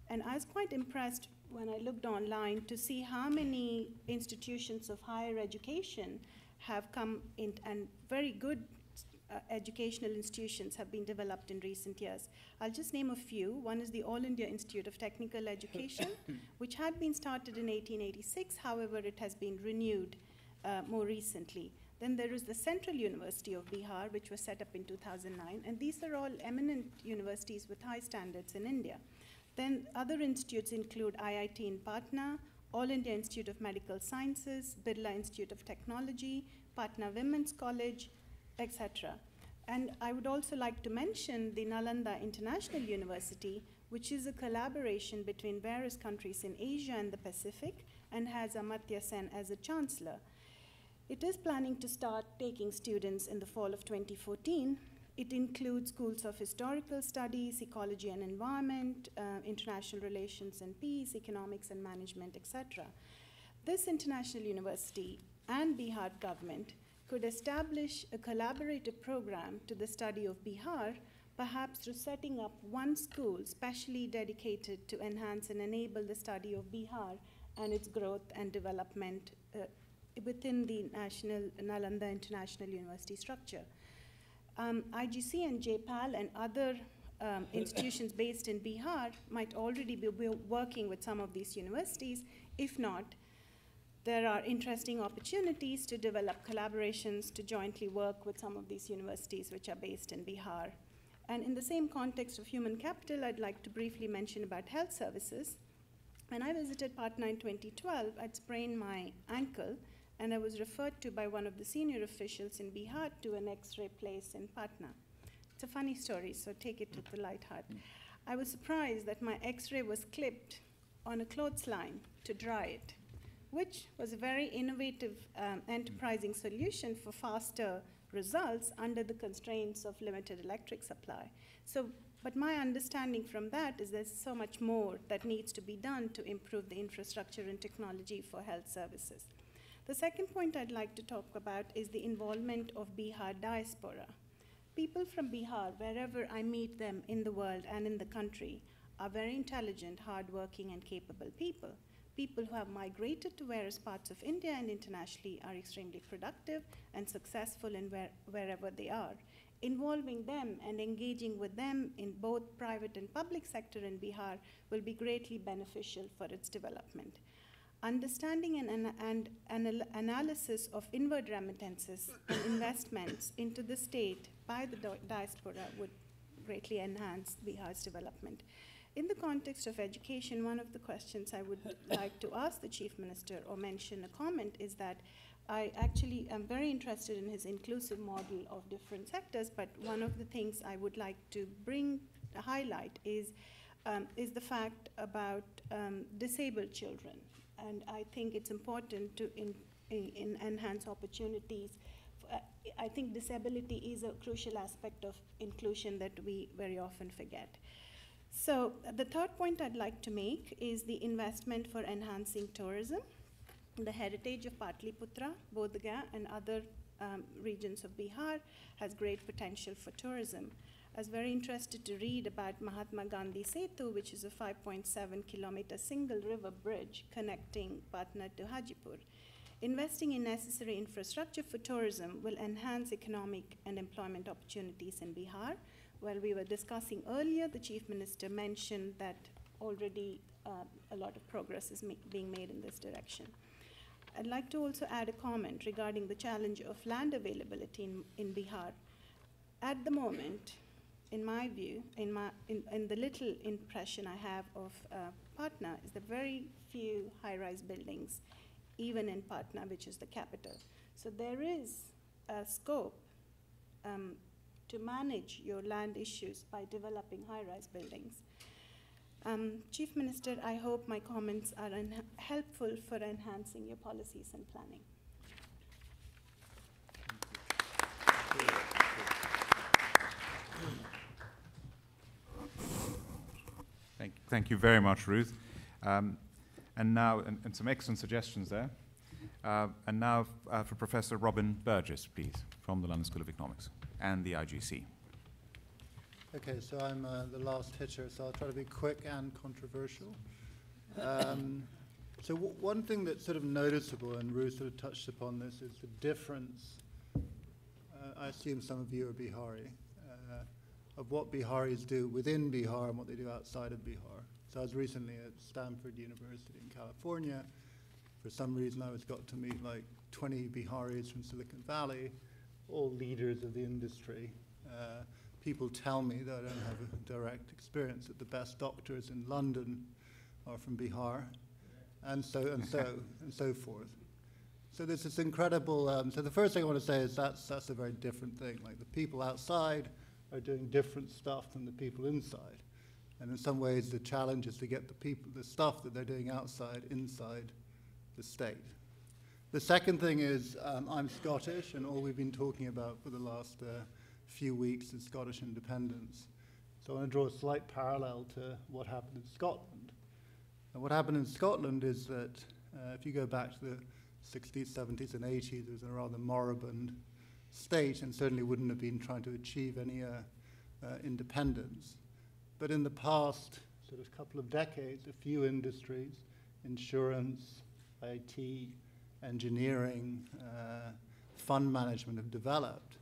And I was quite impressed when I looked online to see how many institutions of higher education have come in, and very good educational institutions have been developed in recent years. I'll just name a few. One is the All India Institute of Technical Education, which had been started in 1886. However, it has been renewed more recently. Then there is the Central University of Bihar, which was set up in 2009. And these are all eminent universities with high standards in India. Then other institutes include IIT in Patna, All India Institute of Medical Sciences, Birla Institute of Technology, Patna Women's College, etc. And I would also like to mention the Nalanda International University, which is a collaboration between various countries in Asia and the Pacific, and has Amartya Sen as a chancellor. It is planning to start taking students in the fall of 2014. It includes schools of historical studies, ecology and environment, international relations and peace, economics and management, etc. This international university and Bihar government could establish a collaborative program to the study of Bihar, perhaps through setting up one school specially dedicated to enhance and enable the study of Bihar and its growth and development within the National Nalanda International University structure. IGC and JPAL and other institutions based in Bihar might already be working with some of these universities. If not, there are interesting opportunities to develop collaborations to jointly work with some of these universities which are based in Bihar. And in the same context of human capital, I'd like to briefly mention about health services. When I visited Patna in 2012, I'd sprained my ankle, and I was referred to by one of the senior officials in Bihar to an X-ray place in Patna. It's a funny story, so take it with a light heart. I was surprised that my X-ray was clipped on a clothesline to dry it, which was a very innovative, enterprising solution for faster results under the constraints of limited electric supply. But my understanding from that is there's so much more that needs to be done to improve the infrastructure and technology for health services. The second point I'd like to talk about is the involvement of Bihar diaspora. People from Bihar, wherever I meet them in the world and in the country, are very intelligent, hardworking, and capable people. People who have migrated to various parts of India and internationally are extremely productive and successful in wherever they are. Involving them and engaging with them in both private and public sector in Bihar will be greatly beneficial for its development. Understanding and analysis of inward remittances and investments into the state by the diaspora would greatly enhance Bihar's development. In the context of education, one of the questions I would like to ask the Chief Minister or mention a comment is that I actually am very interested in his inclusive model of different sectors, but one of the things I would like to highlight is the fact about disabled children. And I think it's important to enhance opportunities. I think disability is a crucial aspect of inclusion that we very often forget. So the third point I'd like to make is the investment for enhancing tourism. The heritage of Patliputra, Bodh Gaya, and other regions of Bihar has great potential for tourism. I was very interested to read about Mahatma Gandhi Setu, which is a 5.7-kilometer single river bridge connecting Patna to Hajipur. Investing in necessary infrastructure for tourism will enhance economic and employment opportunities in Bihar. While we were discussing earlier, the Chief Minister mentioned that already a lot of progress is being made in this direction. I'd like to also add a comment regarding the challenge of land availability in Bihar. At the moment, in my view, in the little impression I have of Patna, is the very few high-rise buildings, even in Patna, which is the capital. So there is a scope to manage your land issues by developing high-rise buildings. Chief Minister, I hope my comments are helpful for enhancing your policies and planning. Thank you very much, Ruth. And now, and some excellent suggestions there. And now for Professor Robin Burgess, please, from the London School of Economics and the IGC. Okay, so I'm the last hitter, so I'll try to be quick and controversial. So one thing that's sort of noticeable, and Ruth sort of touched upon this, is the difference, I assume some of you are Bihari, of what Biharis do within Bihar and what they do outside of Bihar. So I was recently at Stanford University in California. For some reason, I got to meet like 20 Biharis from Silicon Valley, all leaders of the industry. People tell me that I don't have a direct experience, that the best doctors in London are from Bihar, and so forth. So there's this incredible, so the first thing I want to say is that's a very different thing. Like the people outside are doing different stuff than the people inside. And in some ways, the challenge is to get the stuff that they're doing outside, inside the state. The second thing is I'm Scottish, and all we've been talking about for the last few weeks is Scottish independence. So I want to draw a slight parallel to what happened in Scotland. And what happened in Scotland is that if you go back to the 60s, 70s, and 80s, it was a rather moribund state and certainly wouldn't have been trying to achieve any independence. But in the past sort of couple of decades, a few industries, insurance, IT, engineering, fund management have developed.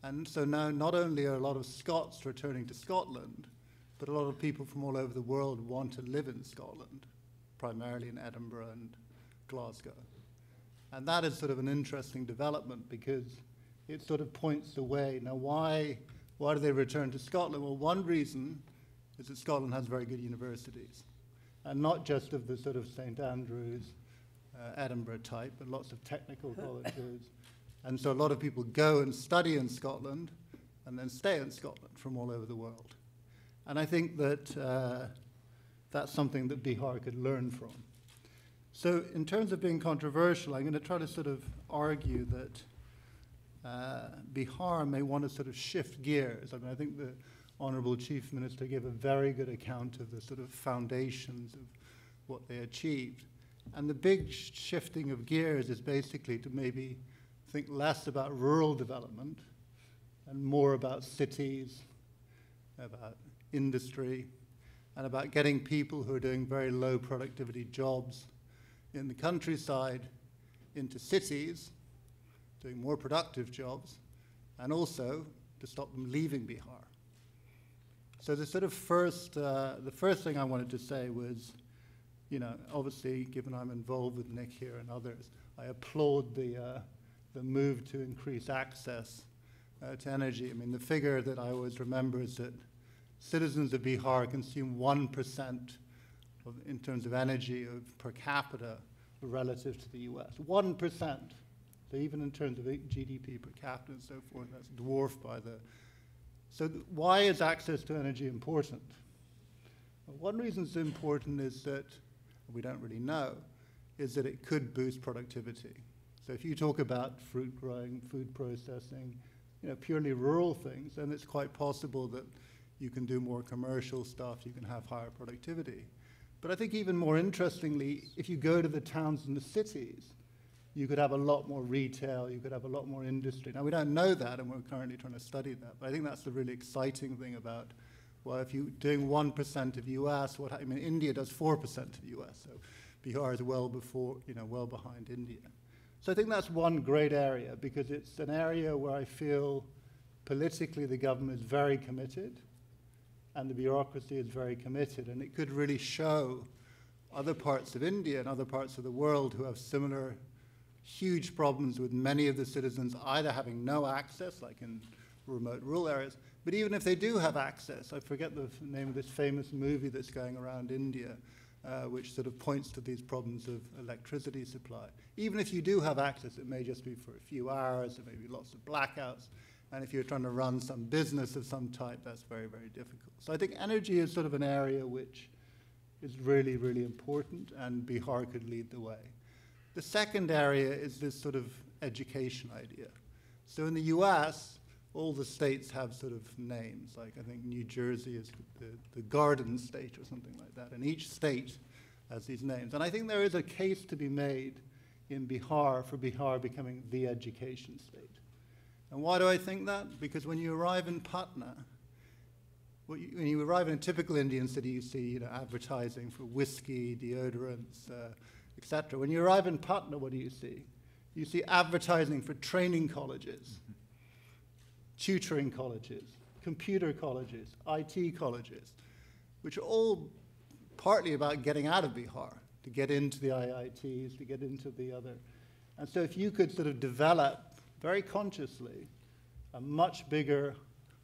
And so now not only are a lot of Scots returning to Scotland, but a lot of people from all over the world want to live in Scotland, primarily in Edinburgh and Glasgow. And that is sort of an interesting development because it sort of points the way. Now, why do they return to Scotland? Well, one reason is that Scotland has very good universities, and not just of the sort of St. Andrews, Edinburgh type, but lots of technical colleges. And so a lot of people go and study in Scotland and then stay in Scotland from all over the world. And I think that that's something that Bihar could learn from. So in terms of being controversial, I'm going to try to sort of argue that Bihar may want to sort of shift gears. I mean, I think the Honorable Chief Minister gave a very good account of the sort of foundations of what they achieved. And the big shifting of gears is basically to maybe think less about rural development and more about cities, about industry, and about getting people who are doing very low productivity jobs in the countryside into cities, doing more productive jobs, and also to stop them leaving Bihar. So the sort of the first thing I wanted to say was, you know, obviously, given I'm involved with Nick here and others, I applaud the move to increase access to energy. I mean, the figure that I always remember is that citizens of Bihar consume 1% in terms of energy per capita relative to the US. 1%. So even in terms of GDP per capita and so forth, that's dwarfed by the... So why is access to energy important? Well, one reason it's important is that, we don't really know, is that it could boost productivity. So if you talk about fruit growing, food processing, you know, purely rural things, then it's quite possible that you can do more commercial stuff, you can have higher productivity. But I think even more interestingly, if you go to the towns and the cities, you could have a lot more retail, you could have a lot more industry. Now, we don't know that, and we're currently trying to study that, but I think that's the really exciting thing about, well, if you're doing 1% of US, I mean, India does 4% of US, so Bihar is well behind India. So I think that's one great area, because it's an area where I feel politically the government is very committed, and the bureaucracy is very committed, and it could really show other parts of India and other parts of the world who have similar huge problems with many of the citizens either having no access, like in remote rural areas, but even if they do have access, I forget the name of this famous movie that's going around India, which sort of points to these problems of electricity supply. Even if you do have access, it may just be for a few hours, there may be lots of blackouts, And if you're trying to run some business of some type, that's very, very difficult. So I think energy is sort of an area which is really, really important, and Bihar could lead the way. The second area is this sort of education idea. So in the US, all the states have sort of names, like I think New Jersey is the Garden State or something like that, and each state has these names. And I think there is a case to be made in Bihar for Bihar becoming the education state. And why do I think that? Because when you arrive in Patna, when you arrive in a typical Indian city, you see advertising for whiskey, deodorants, etc. When you arrive in Patna, what do you see? You see advertising for training colleges, tutoring colleges, computer colleges, IT colleges, which are all partly about getting out of Bihar, to get into the IITs, to get into the other. And so if you could sort of develop very consciously a much bigger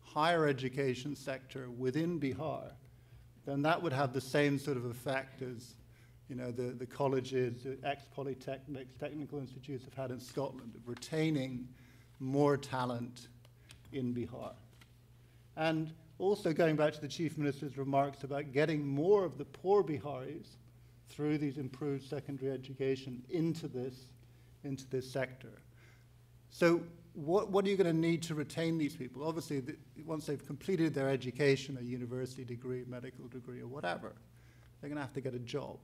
higher education sector within Bihar, then that would have the same sort of effect as the colleges, the ex-polytechnics, technical institutes have had in Scotland, of retaining more talent in Bihar. And also going back to the Chief Minister's remarks about getting more of the poor Biharis through these improved secondary education into this sector. So what are you going to need to retain these people? Obviously, once they've completed their education, a university degree, medical degree, or whatever, they're going to have to get a job.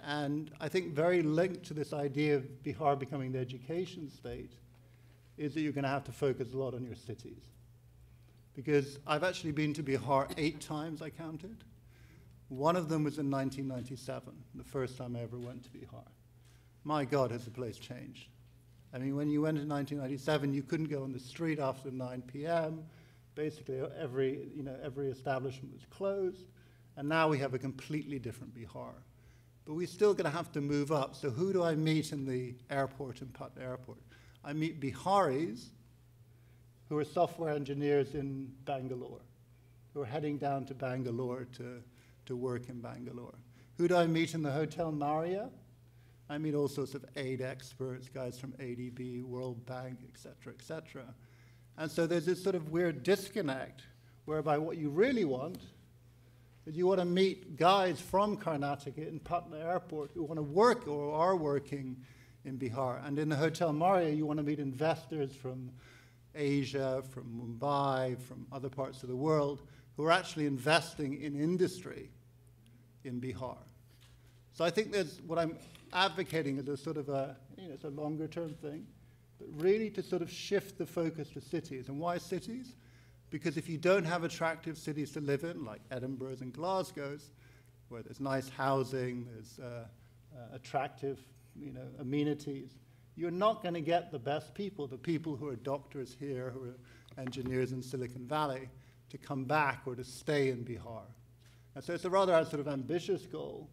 And I think very linked to this idea of Bihar becoming the education state is that you're going to have to focus a lot on your cities. Because I've actually been to Bihar 8 times, I counted. One of them was in 1997, the first time I ever went to Bihar. My God, has the place changed. I mean, when you went in 1997, you couldn't go on the street after 9 p.m. Basically, every establishment was closed. And now we have a completely different Bihar. But we're still going to have to move up. So who do I meet in the airport, in Patna Airport? I meet Biharis who are software engineers in Bangalore, who are heading down to Bangalore to work in Bangalore. Who do I meet in the Hotel Marriott? I meet all sorts of aid experts, guys from ADB, World Bank, et cetera, And so there's this sort of weird disconnect whereby what you really want is you want to meet guys from Karnataka in Patna Airport who want to work or are working in Bihar. And in the Hotel Marriott, you want to meet investors from Asia, from Mumbai, from other parts of the world who are actually investing in industry in Bihar. So I think there's what I'm advocating is a sort of it's a longer term thing, but really to sort of shift the focus to cities. And why cities? Because if you don't have attractive cities to live in, like Edinburgh's and Glasgow's, where there's nice housing, there's attractive amenities, you're not going to get the best people, the people who are doctors here, who are engineers in Silicon Valley, to come back or to stay in Bihar. And so it's a rather sort of ambitious goal,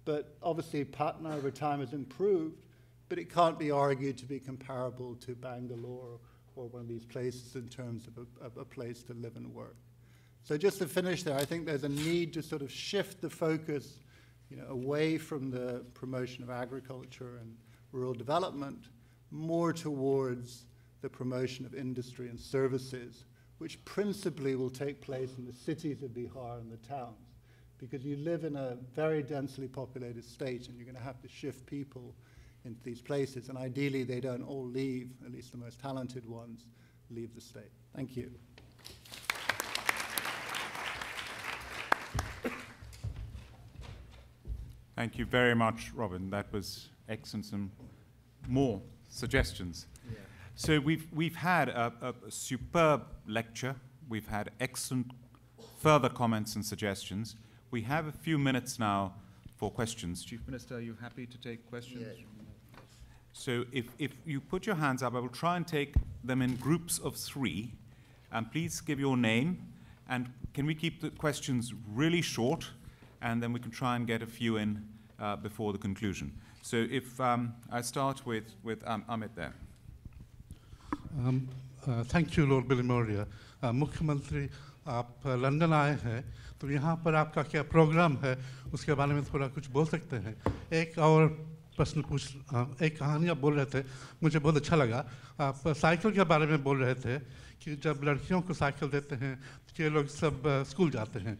but obviously Patna over time has improved, but it can't be argued to be comparable to Bangalore or one of these places in terms of a place to live and work. So just to finish there, I think there's a need to sort of shift the focus away from the promotion of agriculture and rural development, more towards the promotion of industry and services, which principally will take place in the cities of Bihar and the towns. Because you live in a very densely populated state and you're going to have to shift people into these places. And ideally, they don't all leave, at least the most talented ones, leave the state. Thank you. Thank you very much, Robin. That was excellent. Some more suggestions. Yeah. So we've had a superb lecture. We've had excellent further comments and suggestions. We have a few minutes now for questions. Chief Minister, are you happy to take questions? Yeah. So if you put your hands up, I will try and take them in groups of 3. And please give your name. And can we keep the questions really short? And then we can try and get a few in before the conclusion. So if I start with Amit there. Thank you, Lord Billy Moria. Mukhyamantri, आप London आए हैं तो यहाँ पर आपका क्या programme है उसके बारे में थोड़ा कुछ बोल सकते हैं. एक और प्रश्न एक कहानी आप बोल रहे थे, मुझे बहुत अच्छा लगा। आप साइकिल के बारे में बोल रहे थे कि जब लड़कियों को साइकिल देते हैं तो ये लोग सब स्कूल जाते हैं।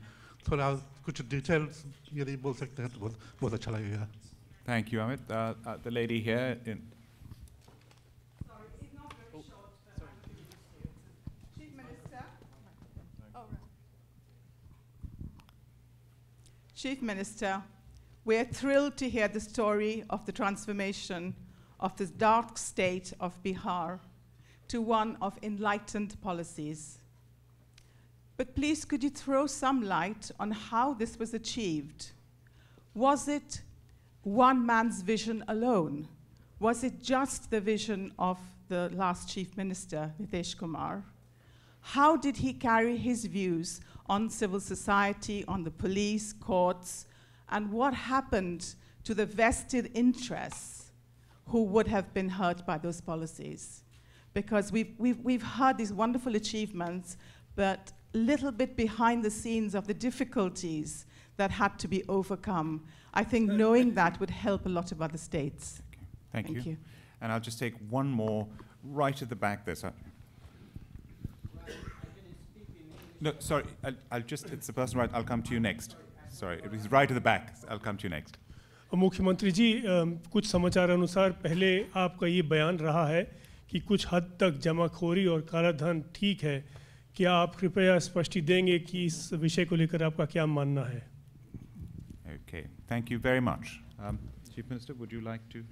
थोड़ा कुछ डिटेल्स यदि बोल सकते हैं तो बहुत बहुत अच्छा लगेगा। Thank you, Amit. The lady here. Sorry, it's not very short, but I'm going to use it. Chief Minister. Oh, right. Chief Minister, we are thrilled to hear the story of the transformation of this dark state of Bihar to one of enlightened policies. But please, could you throw some light on how this was achieved? Was it one man's vision alone? Was it just the vision of the last Chief Minister, Nitish Kumar? How did he carry his views on civil society, on the police, courts, and what happened to the vested interests who would have been hurt by those policies? Because we've heard these wonderful achievements, but a little bit behind the scenes of the difficulties that had to be overcome. I think knowing that would help a lot of other states. Okay. Thank you. And I'll just take one more right at the back there, sir. No, sorry, it's the person right, I'll come to you next. Sorry, it was right at the back, I'll come to you next. मुख्यमंत्री जी, कुछ समाचार अनुसार पहले आपका ये बयान रहा है कि कुछ हद तक जमाखोरी और कालाधन ठीक है। क्या आप कृपया स्पष्टि देंगे कि इस विषय को लेकर आपका क्या मानना है? Okay, thank you very much. Chief Minister, would you like to?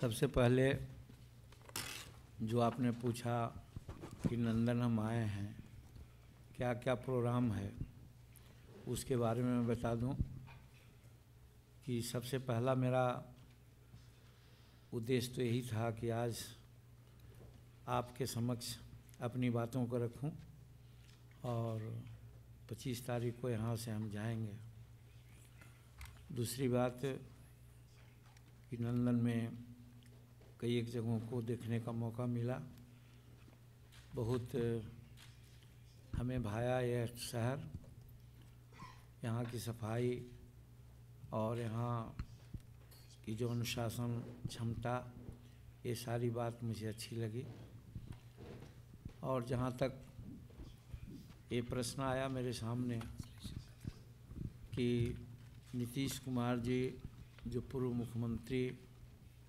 सबसे पहले जो आपने पूछा कि लंदन हम आए हैं, क्या क्या प्रोग्राम है, उसके बारे में मैं बता दूं कि सबसे पहला मेरा उद्देश्य तो यही था कि आज आपके समक्ष अपनी बातों को रखूं और 25 तारीख को यहाँ से हम जाएंगे। दूसरी बात कि लंदन में कई एक जगहों को देखने का मौका मिला, बहुत हमें भाया यह शहर, यहाँ की सफाई और यहाँ की जो अनुशासन क्षमता, ये सारी बात मुझे अच्छी लगी। और जहाँ तक ये प्रश्न आया मेरे सामने कि नीतीश कुमार जी जो पूर्व मुख्यमंत्री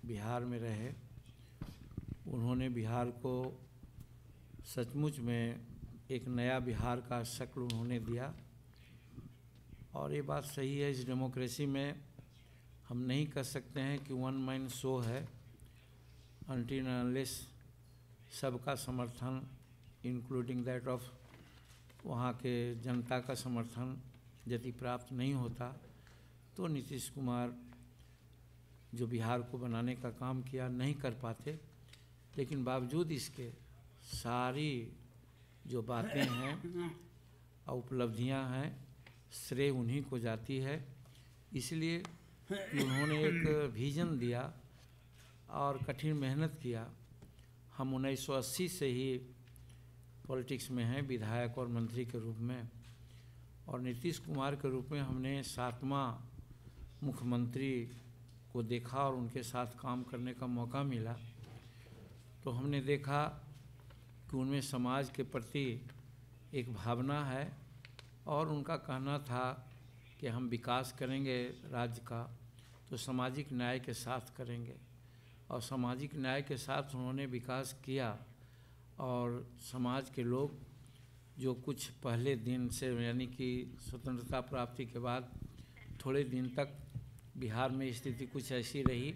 बिहार में रहे, उन्होंने बिहार को सचमुच में एक नया बिहार का शक्ल उन्होंने दिया। और ये बात सही है, इस डेमोक्रेसी में हम नहीं कह सकते हैं कि वन मैन शो है, अनटिल अनलेस सबका समर्थन इंक्लूडिंग दैट ऑफ वहाँ के जनता का समर्थन यदि प्राप्त नहीं होता तो नीतीश कुमार जो बिहार को बनाने का काम किया नहीं कर पाते। लेकिन बावजूद इसके सारी जो बातें हैं और उपलब्धियां हैं, श्रेय उन्हीं को जाती है। इसलिए कि उन्होंने एक विजन दिया और कठिन मेहनत किया। हम 1980 से ही पॉलिटिक्स में हैं, विधायक और मंत्री के रूप में, और नीतीश कुमार के रूप में हमने 7वां मुख्यमंत्री को देखा और उनके साथ काम करने का मौका मिला। तो हमने देखा कि उनमें समाज के प्रति एक भावना है और उनका कहना था कि हम विकास करेंगे राज्य का तो सामाजिक न्याय के साथ करेंगे, और सामाजिक न्याय के साथ उन्होंने विकास किया। और समाज के लोग जो कुछ पहले दिन से यानी कि स्वतंत्रता प्राप्ति के बाद थोड़े दिन तक बिहार में स्थिति कुछ ऐसी रही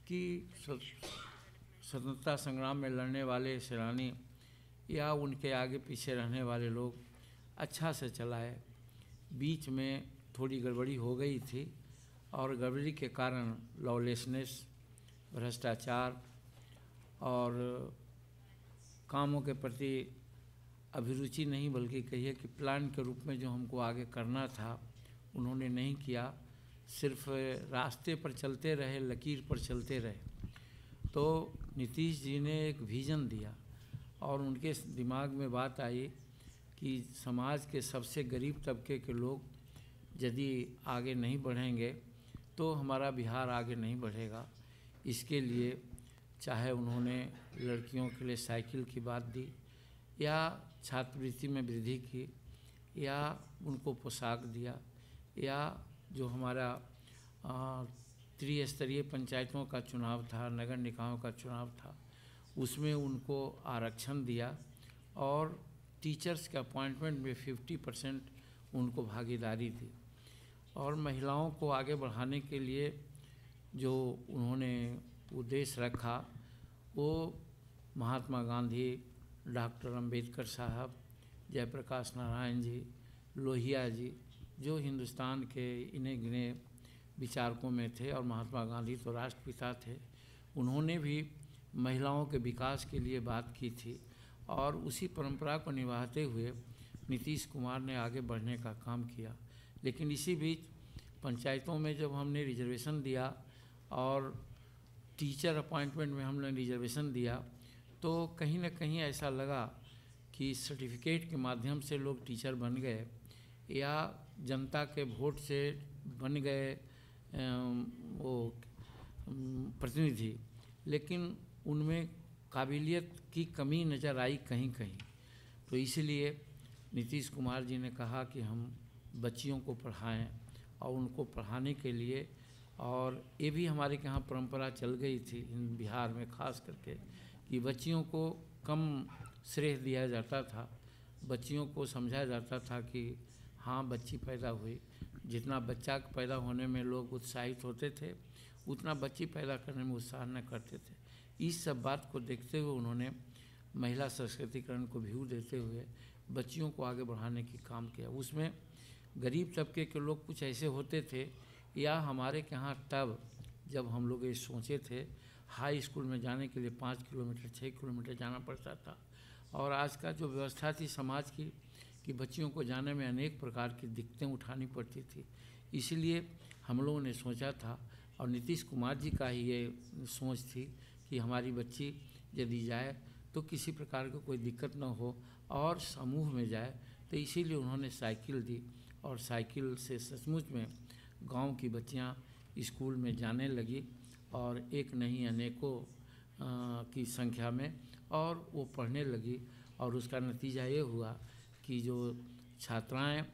कि स्वतंत्रता संग्राम में लड़ने वाले सेनानी या उनके आगे पीछे रहने वाले लोग अच्छा से चलाए। बीच में थोड़ी गड़बड़ी हो गई थी और गड़बड़ी के कारण लॉलेसनेस, भ्रष्टाचार और कामों के प्रति अभिरुचि नहीं बल्कि कहिए कि प्लान के रूप में जो हमको आगे करना था उन्होंने नहीं किया, सिर्फ रास्ते पर चलते रहे, लकीर पर चलते रहे। तो नीतीश जी ने एक विज़न दिया और उनके दिमाग में बात आई कि समाज के सबसे गरीब तबके के लोग यदि आगे नहीं बढ़ेंगे तो हमारा बिहार आगे नहीं बढ़ेगा। इसके लिए चाहे उन्होंने लड़कियों के लिए साइकिल की बात दी या छात्रवृत्ति में वृद्धि की या उनको पोशाक दिया या जो हमारा त्रिस्तरीय पंचायतों का चुनाव था, नगर निकायों का चुनाव था, उसमें उनको आरक्षण दिया और टीचर्स के अपॉइंटमेंट में 50% उनको भागीदारी दी। और महिलाओं को आगे बढ़ाने के लिए जो उन्होंने उद्देश्य रखा वो महात्मा गांधी, डॉक्टर अंबेडकर साहब, जयप्रकाश नारायण जी, लोहिया जी, जो हिंदुस्तान के इन्हें गिने विचारकों में थे, और महात्मा गांधी तो राष्ट्रपिता थे। उन्होंने भी महिलाओं के विकास के लिए बात की थी और उसी परंपरा को निभाते हुए नीतीश कुमार ने आगे बढ़ने का काम किया। लेकिन इसी बीच पंचायतों में जब हमने रिजर्वेशन दिया और टीचर अपॉइंटमेंट में हमने रिजर्वेशन दिया तो कहीं ना कहीं ऐसा लगा कि सर्टिफिकेट के माध्यम से लोग टीचर बन गए या जनता के वोट से बन गए वो प्रतिनिधि, लेकिन उनमें काबिलियत की कमी नज़र आई कहीं कहीं। तो इसलिए नीतीश कुमार जी ने कहा कि हम बच्चियों को पढ़ाएं और उनको पढ़ाने के लिए, और ये भी हमारे यहाँ परंपरा चल गई थी बिहार में खास करके कि बच्चियों को कम श्रेय दिया जाता था। बच्चियों को समझाया जाता था कि हाँ बच्ची पैदा हुई, जितना बच्चा पैदा होने में लोग उत्साहित होते थे उतना बच्ची पैदा करने में उत्साह न करते थे। इस सब बात को देखते हुए उन्होंने महिला सशक्तिकरण को व्यू देते हुए बच्चियों को आगे बढ़ाने की काम किया। उसमें गरीब तबके के लोग कुछ ऐसे होते थे या हमारे यहाँ तब जब हम लोग ये सोचे थे हाई स्कूल में जाने के लिए 5 किलोमीटर 6 किलोमीटर जाना पड़ता था, और आज का जो व्यवस्था थी समाज की कि बच्चियों को जाने में अनेक प्रकार की दिक्कतें उठानी पड़ती थी। इसलिए हम लोगों ने सोचा था और नीतीश कुमार जी का ही ये सोच थी कि हमारी बच्ची यदि जाए तो किसी प्रकार की कोई दिक्कत न हो और समूह में जाए, तो इसीलिए उन्होंने साइकिल दी और साइकिल से सचमुच में गांव की बच्चियां स्कूल में जाने लगी और एक नहीं अनेकों की संख्या में, और वो पढ़ने लगी। और उसका नतीजा ये हुआ कि जो छात्राएं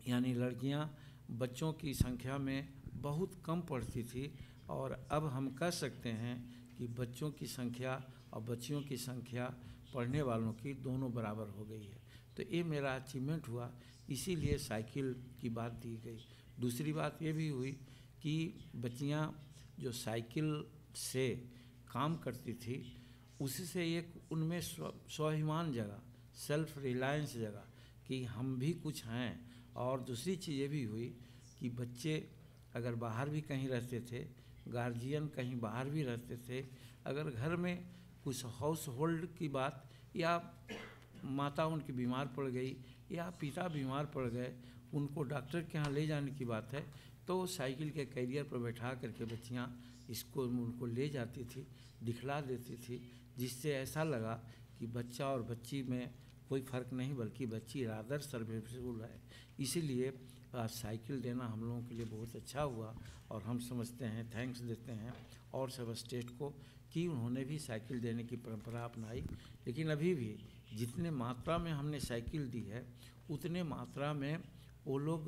यानी लड़कियां बच्चों की संख्या में बहुत कम पढ़ती थी, और अब हम कह सकते हैं कि बच्चों की संख्या और बच्चियों की संख्या पढ़ने वालों की दोनों बराबर हो गई है। तो ये मेरा अचीवमेंट हुआ, इसीलिए साइकिल की बात दी गई। दूसरी बात ये भी हुई कि बच्चियां जो साइकिल से काम करती थी उससे एक उनमें स्वाभिमान जगह, सेल्फ रिलायंस जगह कि हम भी कुछ हैं। और दूसरी चीज़ ये भी हुई कि बच्चे अगर बाहर भी कहीं रहते थे, गार्जियन कहीं बाहर भी रहते थे, अगर घर में कुछ हाउस होल्ड की बात या माता उनकी बीमार पड़ गई या पिता बीमार पड़ गए, उनको डॉक्टर के यहाँ ले जाने की बात है, तो साइकिल के कैरियर पर बैठा करके बच्चियाँ इसको उनको ले जाती थी, दिखला देती थी, जिससे ऐसा लगा कि बच्चा और बच्ची में कोई फ़र्क नहीं बल्कि बच्ची रादर सर्विसेबल है। इसीलिए आज साइकिल देना हम लोगों के लिए बहुत अच्छा हुआ और हम समझते हैं, थैंक्स देते हैं और सब स्टेट को कि उन्होंने भी साइकिल देने की परंपरा अपनाई। लेकिन अभी भी जितने मात्रा में हमने साइकिल दी है उतने मात्रा में वो लोग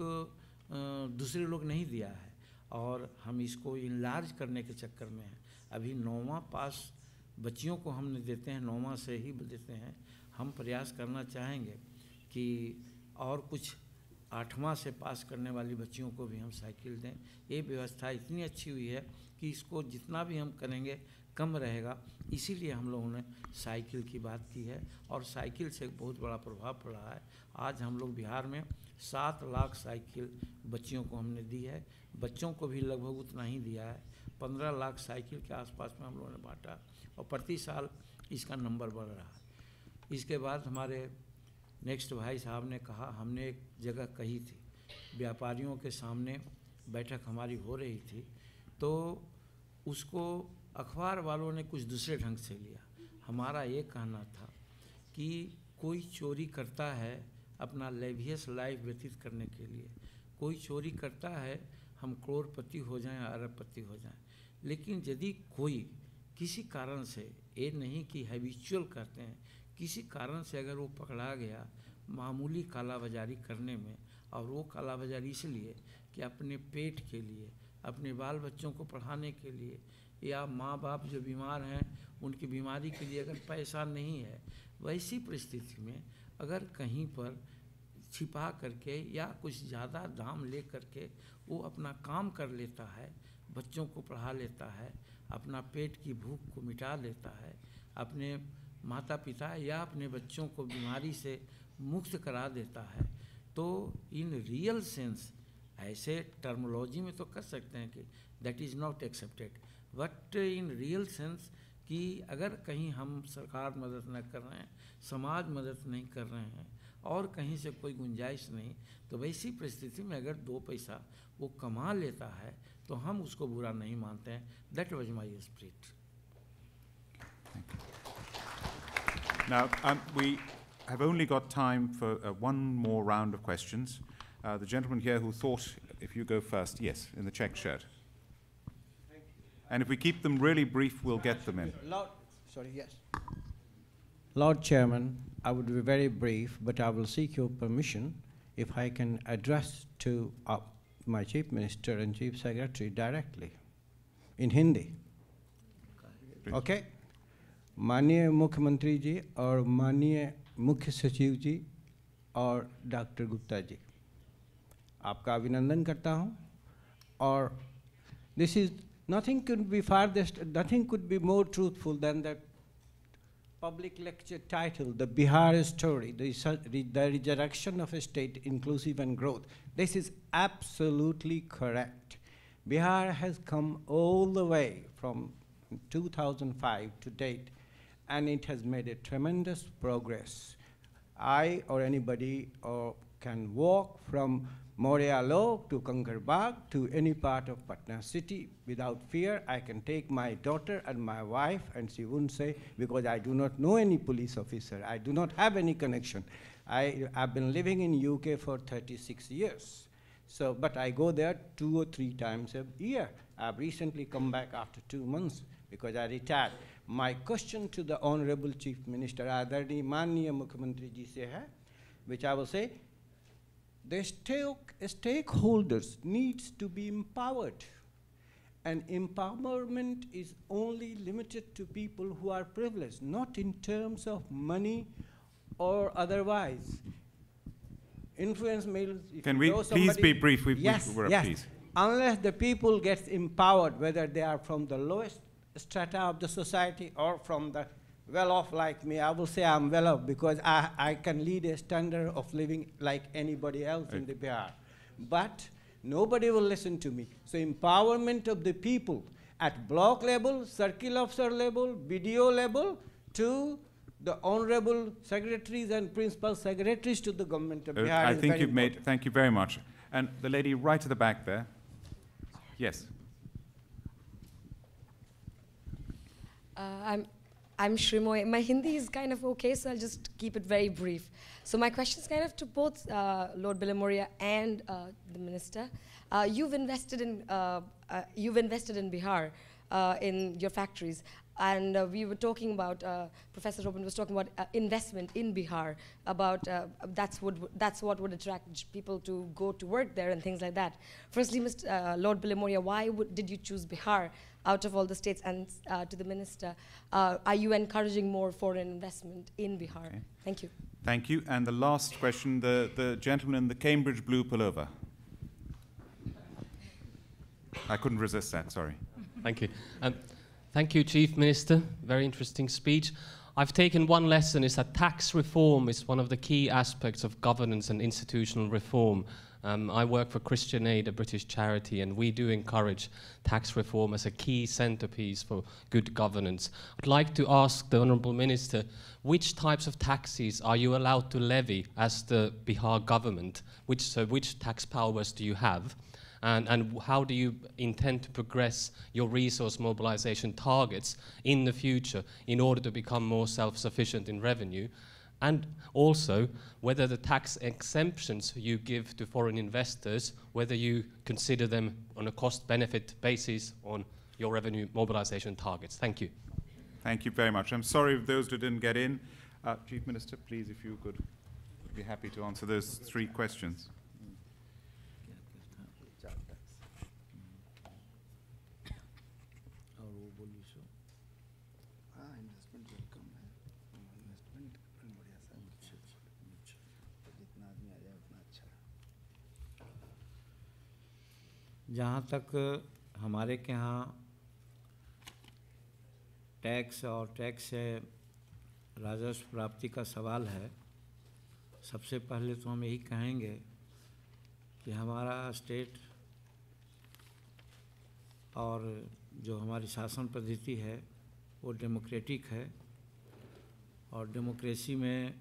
दूसरे लोग नहीं दिया है, और हम इसको इनलार्ज करने के चक्कर में हैं। अभी 9वां पास बच्चियों को हमने देते हैं, 9वां से ही देते हैं। हम प्रयास करना चाहेंगे कि और कुछ 8वां से पास करने वाली बच्चियों को भी हम साइकिल दें। ये व्यवस्था इतनी अच्छी हुई है कि इसको जितना भी हम करेंगे कम रहेगा, इसीलिए हम लोगों ने साइकिल की बात की है और साइकिल से बहुत बड़ा प्रभाव पड़ा है। आज हम लोग बिहार में 7 लाख साइकिल बच्चियों को हमने दी है, बच्चों को भी लगभग उतना ही दिया है। 15 लाख साइकिल के आसपास में हम लोगों ने बांटा और प्रति साल इसका नंबर बढ़ रहा है। इसके बाद हमारे नेक्स्ट भाई साहब ने कहा, हमने एक जगह कही थी, व्यापारियों के सामने बैठक हमारी हो रही थी, तो उसको अखबार वालों ने कुछ दूसरे ढंग से लिया। हमारा ये कहना था कि कोई चोरी करता है अपना लेवियस लाइफ व्यतीत करने के लिए, कोई चोरी करता है हम करोड़पति हो जाएं, अरबपति हो जाएं, लेकिन यदि कोई किसी कारण से, ये नहीं कि हैबिचुअल करते हैं, किसी कारण से अगर वो पकड़ा गया मामूली कालाबाजारी करने में, और वो कालाबाजारी इसलिए कि अपने पेट के लिए, अपने बाल बच्चों को पढ़ाने के लिए, या माँ बाप जो बीमार हैं उनकी बीमारी के लिए अगर पैसा नहीं है, वैसी परिस्थिति में अगर कहीं पर छिपा करके या कुछ ज़्यादा दाम ले करके वो अपना काम कर लेता है, बच्चों को पढ़ा लेता है, अपना पेट की भूख को मिटा लेता है, अपने माता पिता या अपने बच्चों को बीमारी से मुक्त करा देता है, तो इन रियल सेंस ऐसे टर्मोलॉजी में तो कर सकते हैं कि that is not accepted, but in real sense कि अगर कहीं हम सरकार मदद न कर रहे हैं, समाज मदद नहीं कर रहे हैं और कहीं से कोई गुंजाइश नहीं, तो वैसी परिस्थिति में अगर 2 पैसा वो कमा लेता है तो हम उसको बुरा नहीं मानते हैं. That was my spirit. Now, we have only got time for one more round of questions. The gentleman here who thought, if you go first, yes, in the check shirt. And if we keep them really brief, we'll get them in. Lord Chairman, I would be very brief, but I will seek your permission if I can address to my Chief Minister and Chief Secretary directly in Hindi. Okay? माननीय मुख्यमंत्री जी और माननीय मुख्य सचिव जी और doctor Gupta ji, आपका अभिनंदन करता हूँ. और this is nothing could be more truthful than that public lecture title, The Bihar Story, the Resurrection of a State Inclusive and Growth. This is absolutely correct. Bihar has come all the way from 2005 to date, and it has made a tremendous progress. I or anybody can walk from Moria Lok to Kankerbagh to any part of Patna city without fear. I can take my daughter and my wife, and she wouldn't say, because I do not know any police officer, I do not have any connection. I've been living in UK for 36 years. So, but I go there 2 or 3 times a year. I've recently come back after 2 months because I retired. My question to the Honorable Chief Minister, Adarni Manya Mukhyamantri ji se hai, which I will say, the stakeholders needs to be empowered. And empowerment is only limited to people who are privileged, not in terms of money or otherwise. Influence males. Can we please be brief? Yes. Please. Unless the people get empowered, whether they are from the lowest strata of the society or from the well-off like me, I will say I'm well-off because I can lead a standard of living like anybody else in the Bihar. But nobody will listen to me. So empowerment of the people at block level, circle officer level, BDO level, to the honorable secretaries and principal secretaries to the government of Bihar. I think you've made, thank you very much. And the lady right at the back there. Yes. I'm Shrimoy. My Hindi is kind of okay, so I'll just keep it very brief. So my question is kind of to both Lord Bilimoria and the Minister. You've invested in Bihar in your factories, and we were talking about, Professor Robin was talking about investment in Bihar, about that's what would attract people to go to work there and things like that. Firstly, Lord Bilimoria, why did you choose Bihar out of all the states? And to the Minister, are you encouraging more foreign investment in Bihar? Okay. Thank you. Thank you. And the last question, the gentleman in the Cambridge blue pullover. I couldn't resist that, sorry. Thank you. Thank you, Chief Minister. Very interesting speech. I've taken one lesson, is that tax reform is one of the key aspects of governance and institutional reform. I work for Christian Aid, a British charity, and we do encourage tax reform as a key centerpiece for good governance. I'd like to ask the Honourable Minister, which types of taxes are you allowed to levy as the Bihar government? Which tax powers do you have? And how do you intend to progress your resource mobilization targets in the future in order to become more self-sufficient in revenue? And also, whether the tax exemptions you give to foreign investors, whether you consider them on a cost-benefit basis on your revenue mobilization targets. Thank you. Thank you very much. I'm sorry if those who didn't get in. Chief Minister, please, if you could be happy to answer those 3 questions. जहाँ तक हमारे के यहाँ tax और tax से राजस्व प्राप्ति का सवाल है, सबसे पहले तो हम यही कहेंगे कि हमारा स्टेट और जो हमारी शासन पद्धति है वो डेमोक्रेटिक है, और डेमोक्रेसी में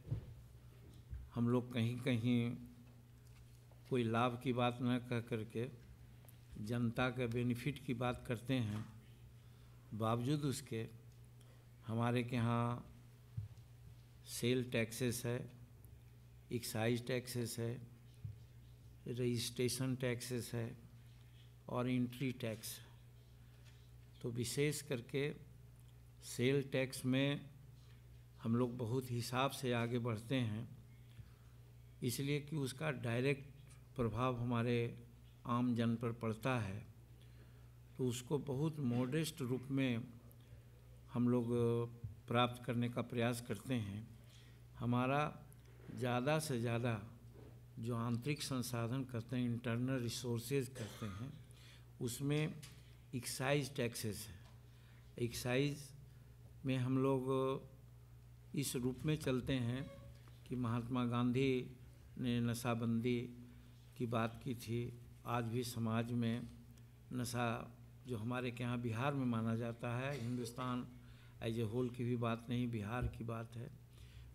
हम लोग कहीं कहीं कोई लाभ की बात न कह करके जनता के बेनिफिट की बात करते हैं। बावजूद उसके हमारे के यहाँ सेल टैक्सेस है, एक्साइज टैक्सेस है, रजिस्ट्रेशन टैक्सेस है और एंट्री टैक्स। तो विशेष करके सेल टैक्स में हम लोग बहुत हिसाब से आगे बढ़ते हैं, इसलिए कि उसका डायरेक्ट प्रभाव हमारे आम जन पर पड़ता है, तो उसको बहुत मॉडेस्ट रूप में हम लोग प्राप्त करने का प्रयास करते हैं। हमारा ज़्यादा से ज़्यादा जो आंतरिक संसाधन करते हैं, इंटरनल रिसोर्सेज करते हैं, उसमें एक्साइज टैक्सेस है। एक्साइज में हम लोग इस रूप में चलते हैं कि महात्मा गांधी ने नशाबंदी की बात की थी। आज भी समाज में नशा जो हमारे के यहाँ बिहार में माना जाता है, हिंदुस्तान एज ए होल की भी बात नहीं, बिहार की बात है,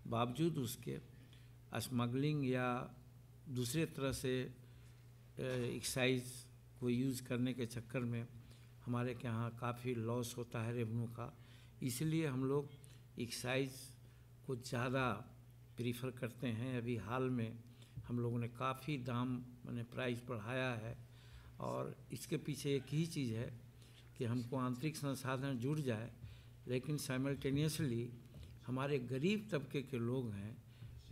बावजूद उसके स्मगलिंग या दूसरे तरह से एक्साइज को यूज़ करने के चक्कर में हमारे के यहाँ काफ़ी लॉस होता है रेवेन्यू का। इसलिए हम लोग एक्साइज को ज़्यादा प्रीफर करते हैं। अभी हाल में हम लोगों ने काफ़ी दाम मैंने प्राइस बढ़ाया है, और इसके पीछे एक ही चीज़ है कि हमको आंतरिक संसाधन जुड़ जाए, लेकिन साइमल्टेनियसली हमारे गरीब तबके के लोग हैं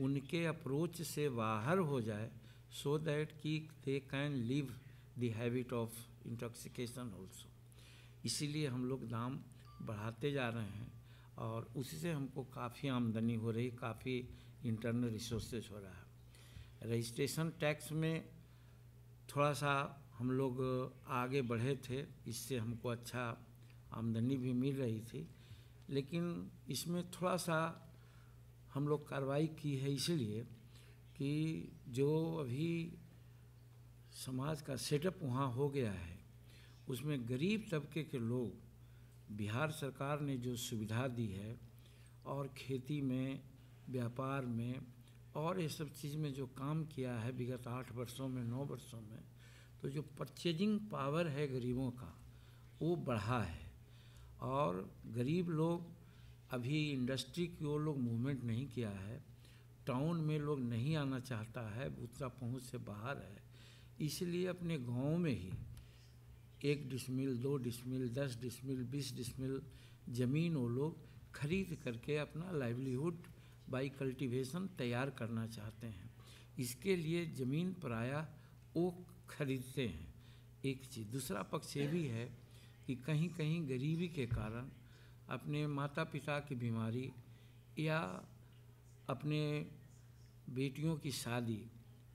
उनके अप्रोच से बाहर हो जाए, सो दैट कि they can live the habit of intoxication also. इसीलिए हम लोग दाम बढ़ाते जा रहे हैं, और उसी से हमको काफ़ी आमदनी हो रही, काफ़ी इंटरनल रिसोर्सेज हो रहा है। रजिस्ट्रेशन टैक्स में थोड़ा सा हम लोग आगे बढ़े थे, इससे हमको अच्छा आमदनी भी मिल रही थी, लेकिन इसमें थोड़ा सा हम लोग कार्रवाई की है, इसलिए कि जो अभी समाज का सेटअप वहाँ हो गया है, उसमें गरीब तबके के लोग बिहार सरकार ने जो सुविधा दी है, और खेती में, व्यापार में और ये सब चीज़ में जो काम किया है विगत 8 वर्षों में, 9 वर्षों में, तो जो परचेजिंग पावर है गरीबों का वो बढ़ा है, और गरीब लोग अभी इंडस्ट्री की ओर लोग मूवमेंट नहीं किया है, टाउन में लोग नहीं आना चाहता है, उतना पहुंच से बाहर है, इसलिए अपने गांव में ही 1 डिसमिल, 2 डिसमिल, 10 डिसमिल, 20 डिसमिल ज़मीन वो लोग खरीद करके अपना लाइवलीहुड बाई कल्टीवेशन तैयार करना चाहते हैं। इसके लिए ज़मीन पराया वो खरीदते हैं, एक चीज़। दूसरा पक्ष ये भी है कि कहीं कहीं गरीबी के कारण अपने माता पिता की बीमारी या अपने बेटियों की शादी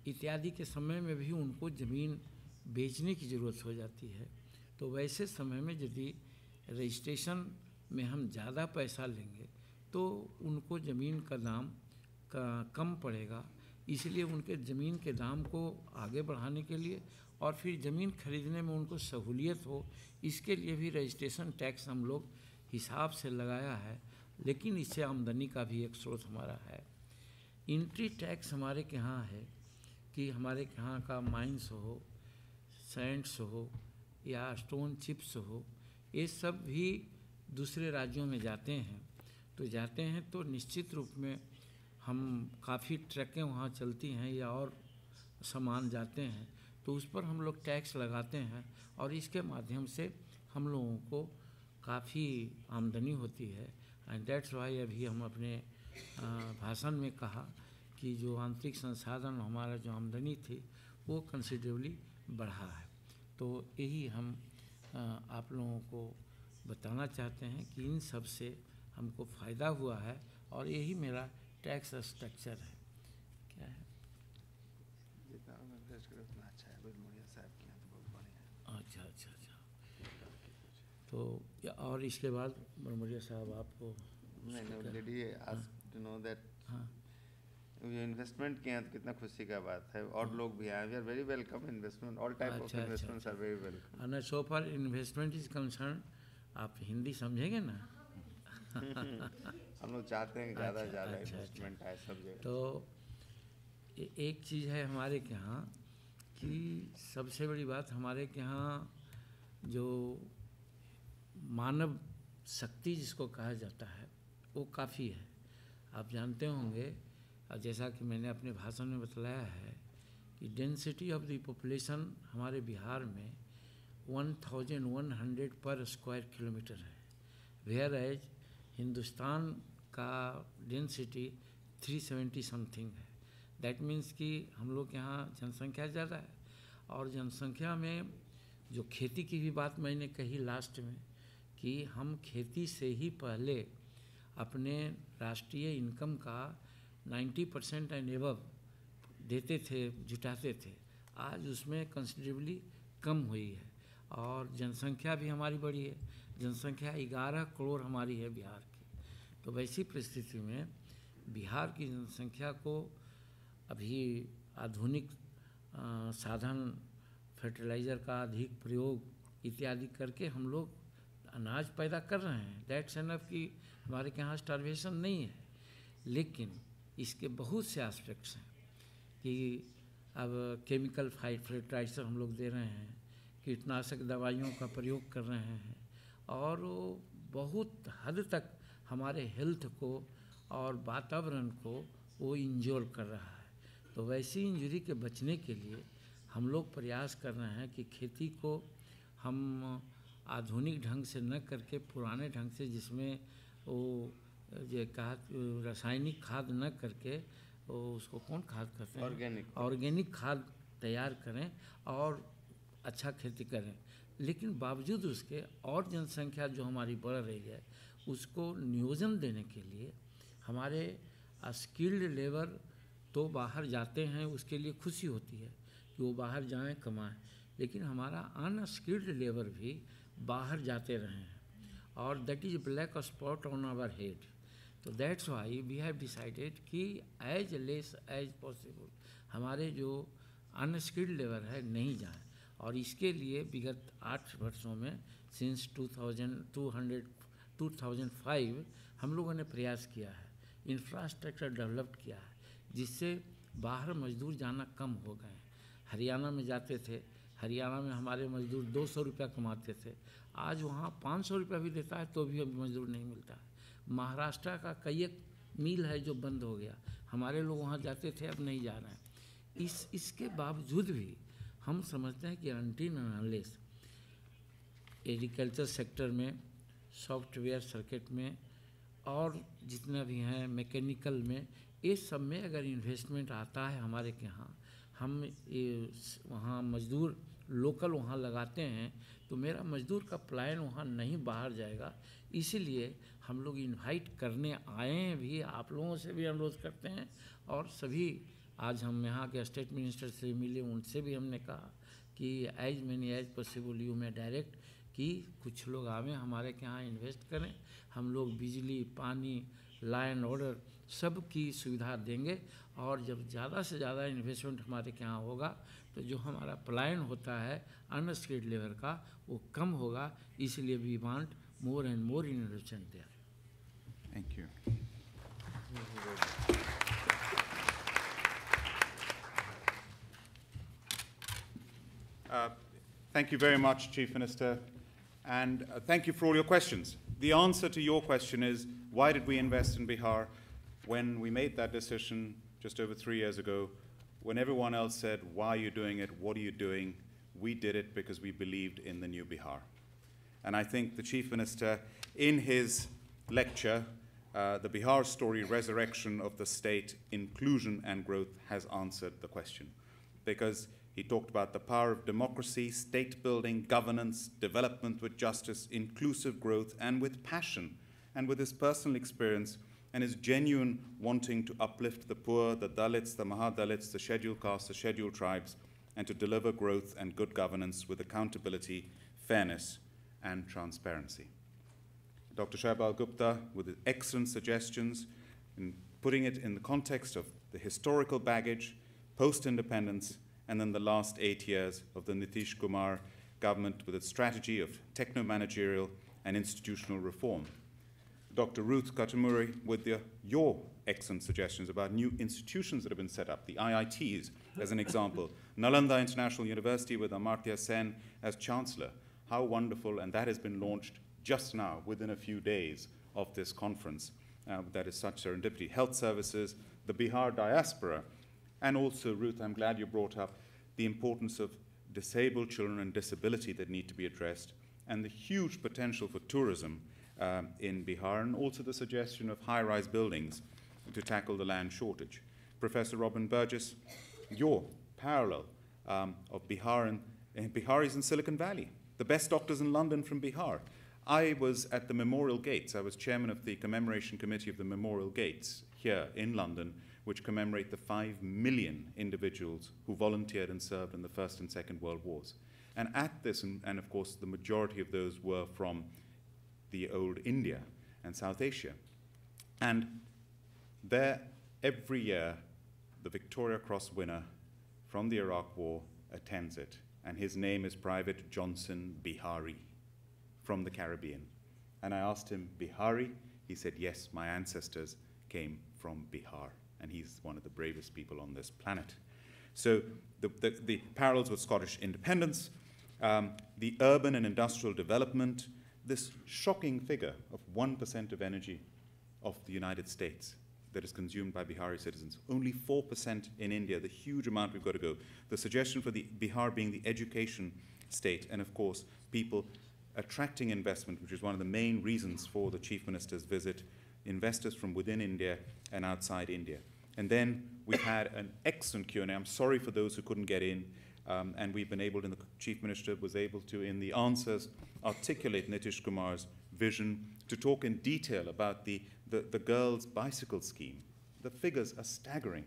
इत्यादि के समय में भी उनको ज़मीन बेचने की ज़रूरत हो जाती है। तो वैसे समय में यदि रजिस्ट्रेशन में हम ज़्यादा पैसा लेंगे तो उनको ज़मीन का दाम कम पड़ेगा, इसलिए उनके ज़मीन के दाम को आगे बढ़ाने के लिए और फिर ज़मीन खरीदने में उनको सहूलियत हो, इसके लिए भी रजिस्ट्रेशन टैक्स हम लोग हिसाब से लगाया है, लेकिन इससे आमदनी का भी एक स्रोत हमारा है। एंट्री टैक्स हमारे के यहाँ है कि हमारे के यहाँ का माइंस हो, सैंड्स हो या स्टोन चिप्स हो, ये सब भी दूसरे राज्यों में जाते हैं तो निश्चित रूप में हम काफ़ी ट्रकें वहाँ चलती हैं या और सामान जाते हैं, तो उस पर हम लोग टैक्स लगाते हैं और इसके माध्यम से हम लोगों को काफ़ी आमदनी होती है। एंड दैट्स वाई अभी हम अपने भाषण में कहा कि जो आंतरिक संसाधन हमारा जो आमदनी थी वो कंसिडरेबली बढ़ा है। तो यही हम आप लोगों को बताना चाहते हैं कि इन सब से हमको फ़ायदा हुआ है और यही मेरा टैक्स स्ट्रक्चर है। क्या है? अच्छा अच्छा अच्छा। तो और इसके बाद बरमरिया साहब आपको इन्वेस्टमेंट किया तो कितना खुशी का बात है, और लोग भी आए। We are very welcome investment, all type of investments are very welcome. And so far investment is concern, आप हिंदी समझेंगे ना? हम लोग चाहते हैं ज़्यादा से ज़्यादा इन्वेस्टमेंट आए सब जगह। तो एक चीज़ है हमारे के यहाँ कि सबसे बड़ी बात हमारे के यहाँ जो मानव शक्ति जिसको कहा जाता है वो काफ़ी है। आप जानते होंगे, और जैसा कि मैंने अपने भाषण में बतलाया है कि डेंसिटी ऑफ द पॉपुलेशन हमारे बिहार में 1100 पर स्क्वायर किलोमीटर है, वेयर एज हिंदुस्तान का डेंसिटी 370 समथिंग है। दैट मीन्स कि हम लोग यहाँ जनसंख्या ज़्यादा है, और जनसंख्या में जो खेती की भी बात मैंने कही लास्ट में कि हम खेती से ही पहले अपने राष्ट्रीय इनकम का 90% एंड एबव देते थे, जुटाते थे। आज उसमें कंसिडरेबली कम हुई है और जनसंख्या भी हमारी बढ़ी है। जनसंख्या 11 करोड़ हमारी है बिहार की। तो वैसी परिस्थिति में बिहार की जनसंख्या को अभी आधुनिक साधन, फर्टिलाइज़र का अधिक प्रयोग इत्यादि करके हम लोग अनाज पैदा कर रहे हैं। दैट्स एनफ कि हमारे यहाँ स्टार्वेशन नहीं है। लेकिन इसके बहुत से एस्पेक्ट्स हैं कि अब केमिकल फर्टिलाइज़र हम लोग दे रहे हैं, कीटनाशक दवाइयों का प्रयोग कर रहे हैं, और वो बहुत हद तक हमारे हेल्थ को और वातावरण को वो इंजोर कर रहा है। तो वैसी इंजरी के बचने के लिए हम लोग प्रयास कर रहे हैं कि खेती को हम आधुनिक ढंग से न करके पुराने ढंग से, जिसमें वो जो कहा रासायनिक खाद न करके वो उसको कौन खाद कहते हैं, ऑर्गेनिक खाद तैयार करें और अच्छा खेती करें। लेकिन बावजूद उसके और जनसंख्या जो हमारी बढ़ रही है उसको नियोजन देने के लिए हमारे स्किल्ड लेबर तो बाहर जाते हैं, उसके लिए खुशी होती है कि वो बाहर जाएं, कमाएं, लेकिन हमारा अनस्किल्ड लेबर भी बाहर जाते रहे हैं और that is black spot on our head. तो that's why we have decided कि एज लेस एज पॉसिबल हमारे जो अनस्किल्ड लेबर है नहीं जाए, और इसके लिए विगत 8 वर्षों में सिंस 2005 हम लोगों ने प्रयास किया है, इंफ्रास्ट्रक्चर डेवलप किया है, जिससे बाहर मजदूर जाना कम हो गए। हरियाणा में जाते थे, हरियाणा में हमारे मजदूर 200 रुपया कमाते थे, आज वहाँ 500 रुपया भी देता है तो भी अब मजदूर नहीं मिलता है। महाराष्ट्र का कई एक मिल है जो बंद हो गया, हमारे लोग वहाँ जाते थे, अब नहीं जा रहे हैं। इसके बावजूद भी हम समझते हैं कि अनटिल अनलेस एग्रीकल्चर सेक्टर में, सॉफ्टवेयर सर्किट में और जितना भी हैं मैकेनिकल में, ये सब में अगर इन्वेस्टमेंट आता है हमारे के यहाँ, हम वहाँ मजदूर लोकल वहाँ लगाते हैं, तो मेरा मजदूर का प्लान वहाँ नहीं बाहर जाएगा। इसीलिए हम लोग इनवाइट करने आए हैं भी, आप लोगों से भी अनुरोध करते हैं, और सभी आज हम यहाँ के स्टेट मिनिस्टर से मिले, उनसे भी हमने कहा कि as many as possible you में डायरेक्ट कि कुछ लोग आवें हमारे के यहाँ इन्वेस्ट करें। हम लोग बिजली, पानी, लॉ एंड ऑर्डर सब की सुविधा देंगे, और जब ज़्यादा से ज़्यादा इन्वेस्टमेंट हमारे के यहाँ होगा तो जो हमारा प्लान होता है अनस्किल्ड लेबर का वो कम होगा। इसलिए we want more and more investment there. Thank you. Thank you very much, Chief Minister, and thank you for all your questions. The answer to your question is, why did we invest in Bihar? when we made that decision just over 3 years ago, when everyone else said, why are you doing it, what are you doing, we did it because we believed in the new Bihar. And I think the Chief Minister, in his lecture, The Bihar Story, Resurrection of the State, Inclusion and Growth, has answered the question. Because he talked about the power of democracy, state building, governance, development with justice, inclusive growth, and with passion, and with his personal experience and his genuine wanting to uplift the poor, the Dalits, the Mahadalits, the scheduled castes, the scheduled tribes, and to deliver growth and good governance with accountability, fairness, and transparency. Dr. Shaibal Gupta, with his excellent suggestions, in putting it in the context of the historical baggage, post-independence, and then the last 8 years of the Nitish Kumar government with its strategy of techno-managerial and institutional reform. Dr. Ruth Katamuri, with your excellent suggestions about new institutions that have been set up, the IITs as an example, Nalanda International University with Amartya Sen as Chancellor. How wonderful, and that has been launched just now, within a few days of this conference. That is such serendipity. Health services, the Bihar diaspora, and also, Ruth, I'm glad you brought up the importance of disabled children and disability that need to be addressed, and the huge potential for tourism in Bihar, and also the suggestion of high-rise buildings to tackle the land shortage. Professor Robin Burgess, your parallel of Bihar and Biharis in Silicon Valley, the best doctors in London from Bihar. I was at the Memorial Gates. I was chairman of the commemoration committee of the Memorial Gates here in London, which commemorate the 5 million individuals who volunteered and served in the First and Second World Wars. And at this, and of course the majority of those were from the old India and South Asia. And there, every year, the Victoria Cross winner from the Iraq War attends it. And his name is Private Johnson Bihari from the Caribbean. And I asked him, Bihari? He said, yes, my ancestors came from Bihar. And he's one of the bravest people on this planet. So the parallels with Scottish independence, the urban and industrial development, this shocking figure of 1% of energy of the United States that is consumed by Bihari citizens, only 4% in India, the huge amount we've got to go. The suggestion for the Bihar being the education state, and of course, people attracting investment, which is one of the main reasons for the Chief Minister's visit, investors from within India and outside India. And then we've had an excellent Q&A. I'm sorry for those who couldn't get in, and we've been able to, the Chief Minister was able to, in the answers, articulate Nitish Kumar's vision, to talk in detail about the girls' bicycle scheme. The figures are staggering.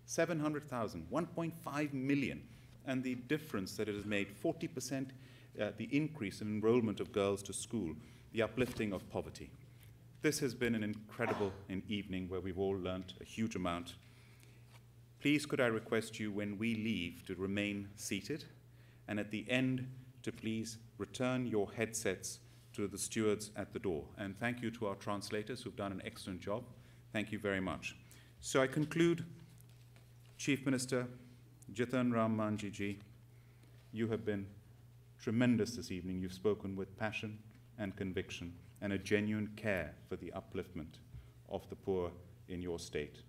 700,000, 1.5 million, and the difference that it has made, 40%, the increase in enrollment of girls to school, the uplifting of poverty. This has been an incredible evening where we've all learnt a huge amount. Please could I request you, when we leave, to remain seated, and at the end to please return your headsets to the stewards at the door. And thank you to our translators who've done an excellent job. Thank you very much. So I conclude, Chief Minister Jitan Ram Manjhi ji, you have been tremendous this evening. You've spoken with passion and conviction and a genuine care for the upliftment of the poor in your state.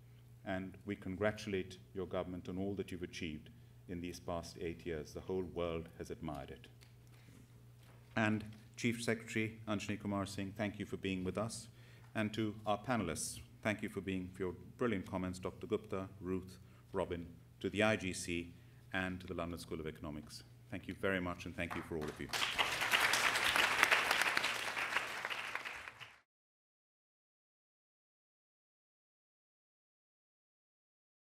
And we congratulate your government on all that you've achieved in these past 8 years. The whole world has admired it. And Chief Secretary Anjani Kumar Singh, thank you for being with us. And to our panelists, thank you for your brilliant comments, Dr. Gupta, Ruth, Robin, to the IGC, and to the London School of Economics. Thank you very much, and thank you for all of you.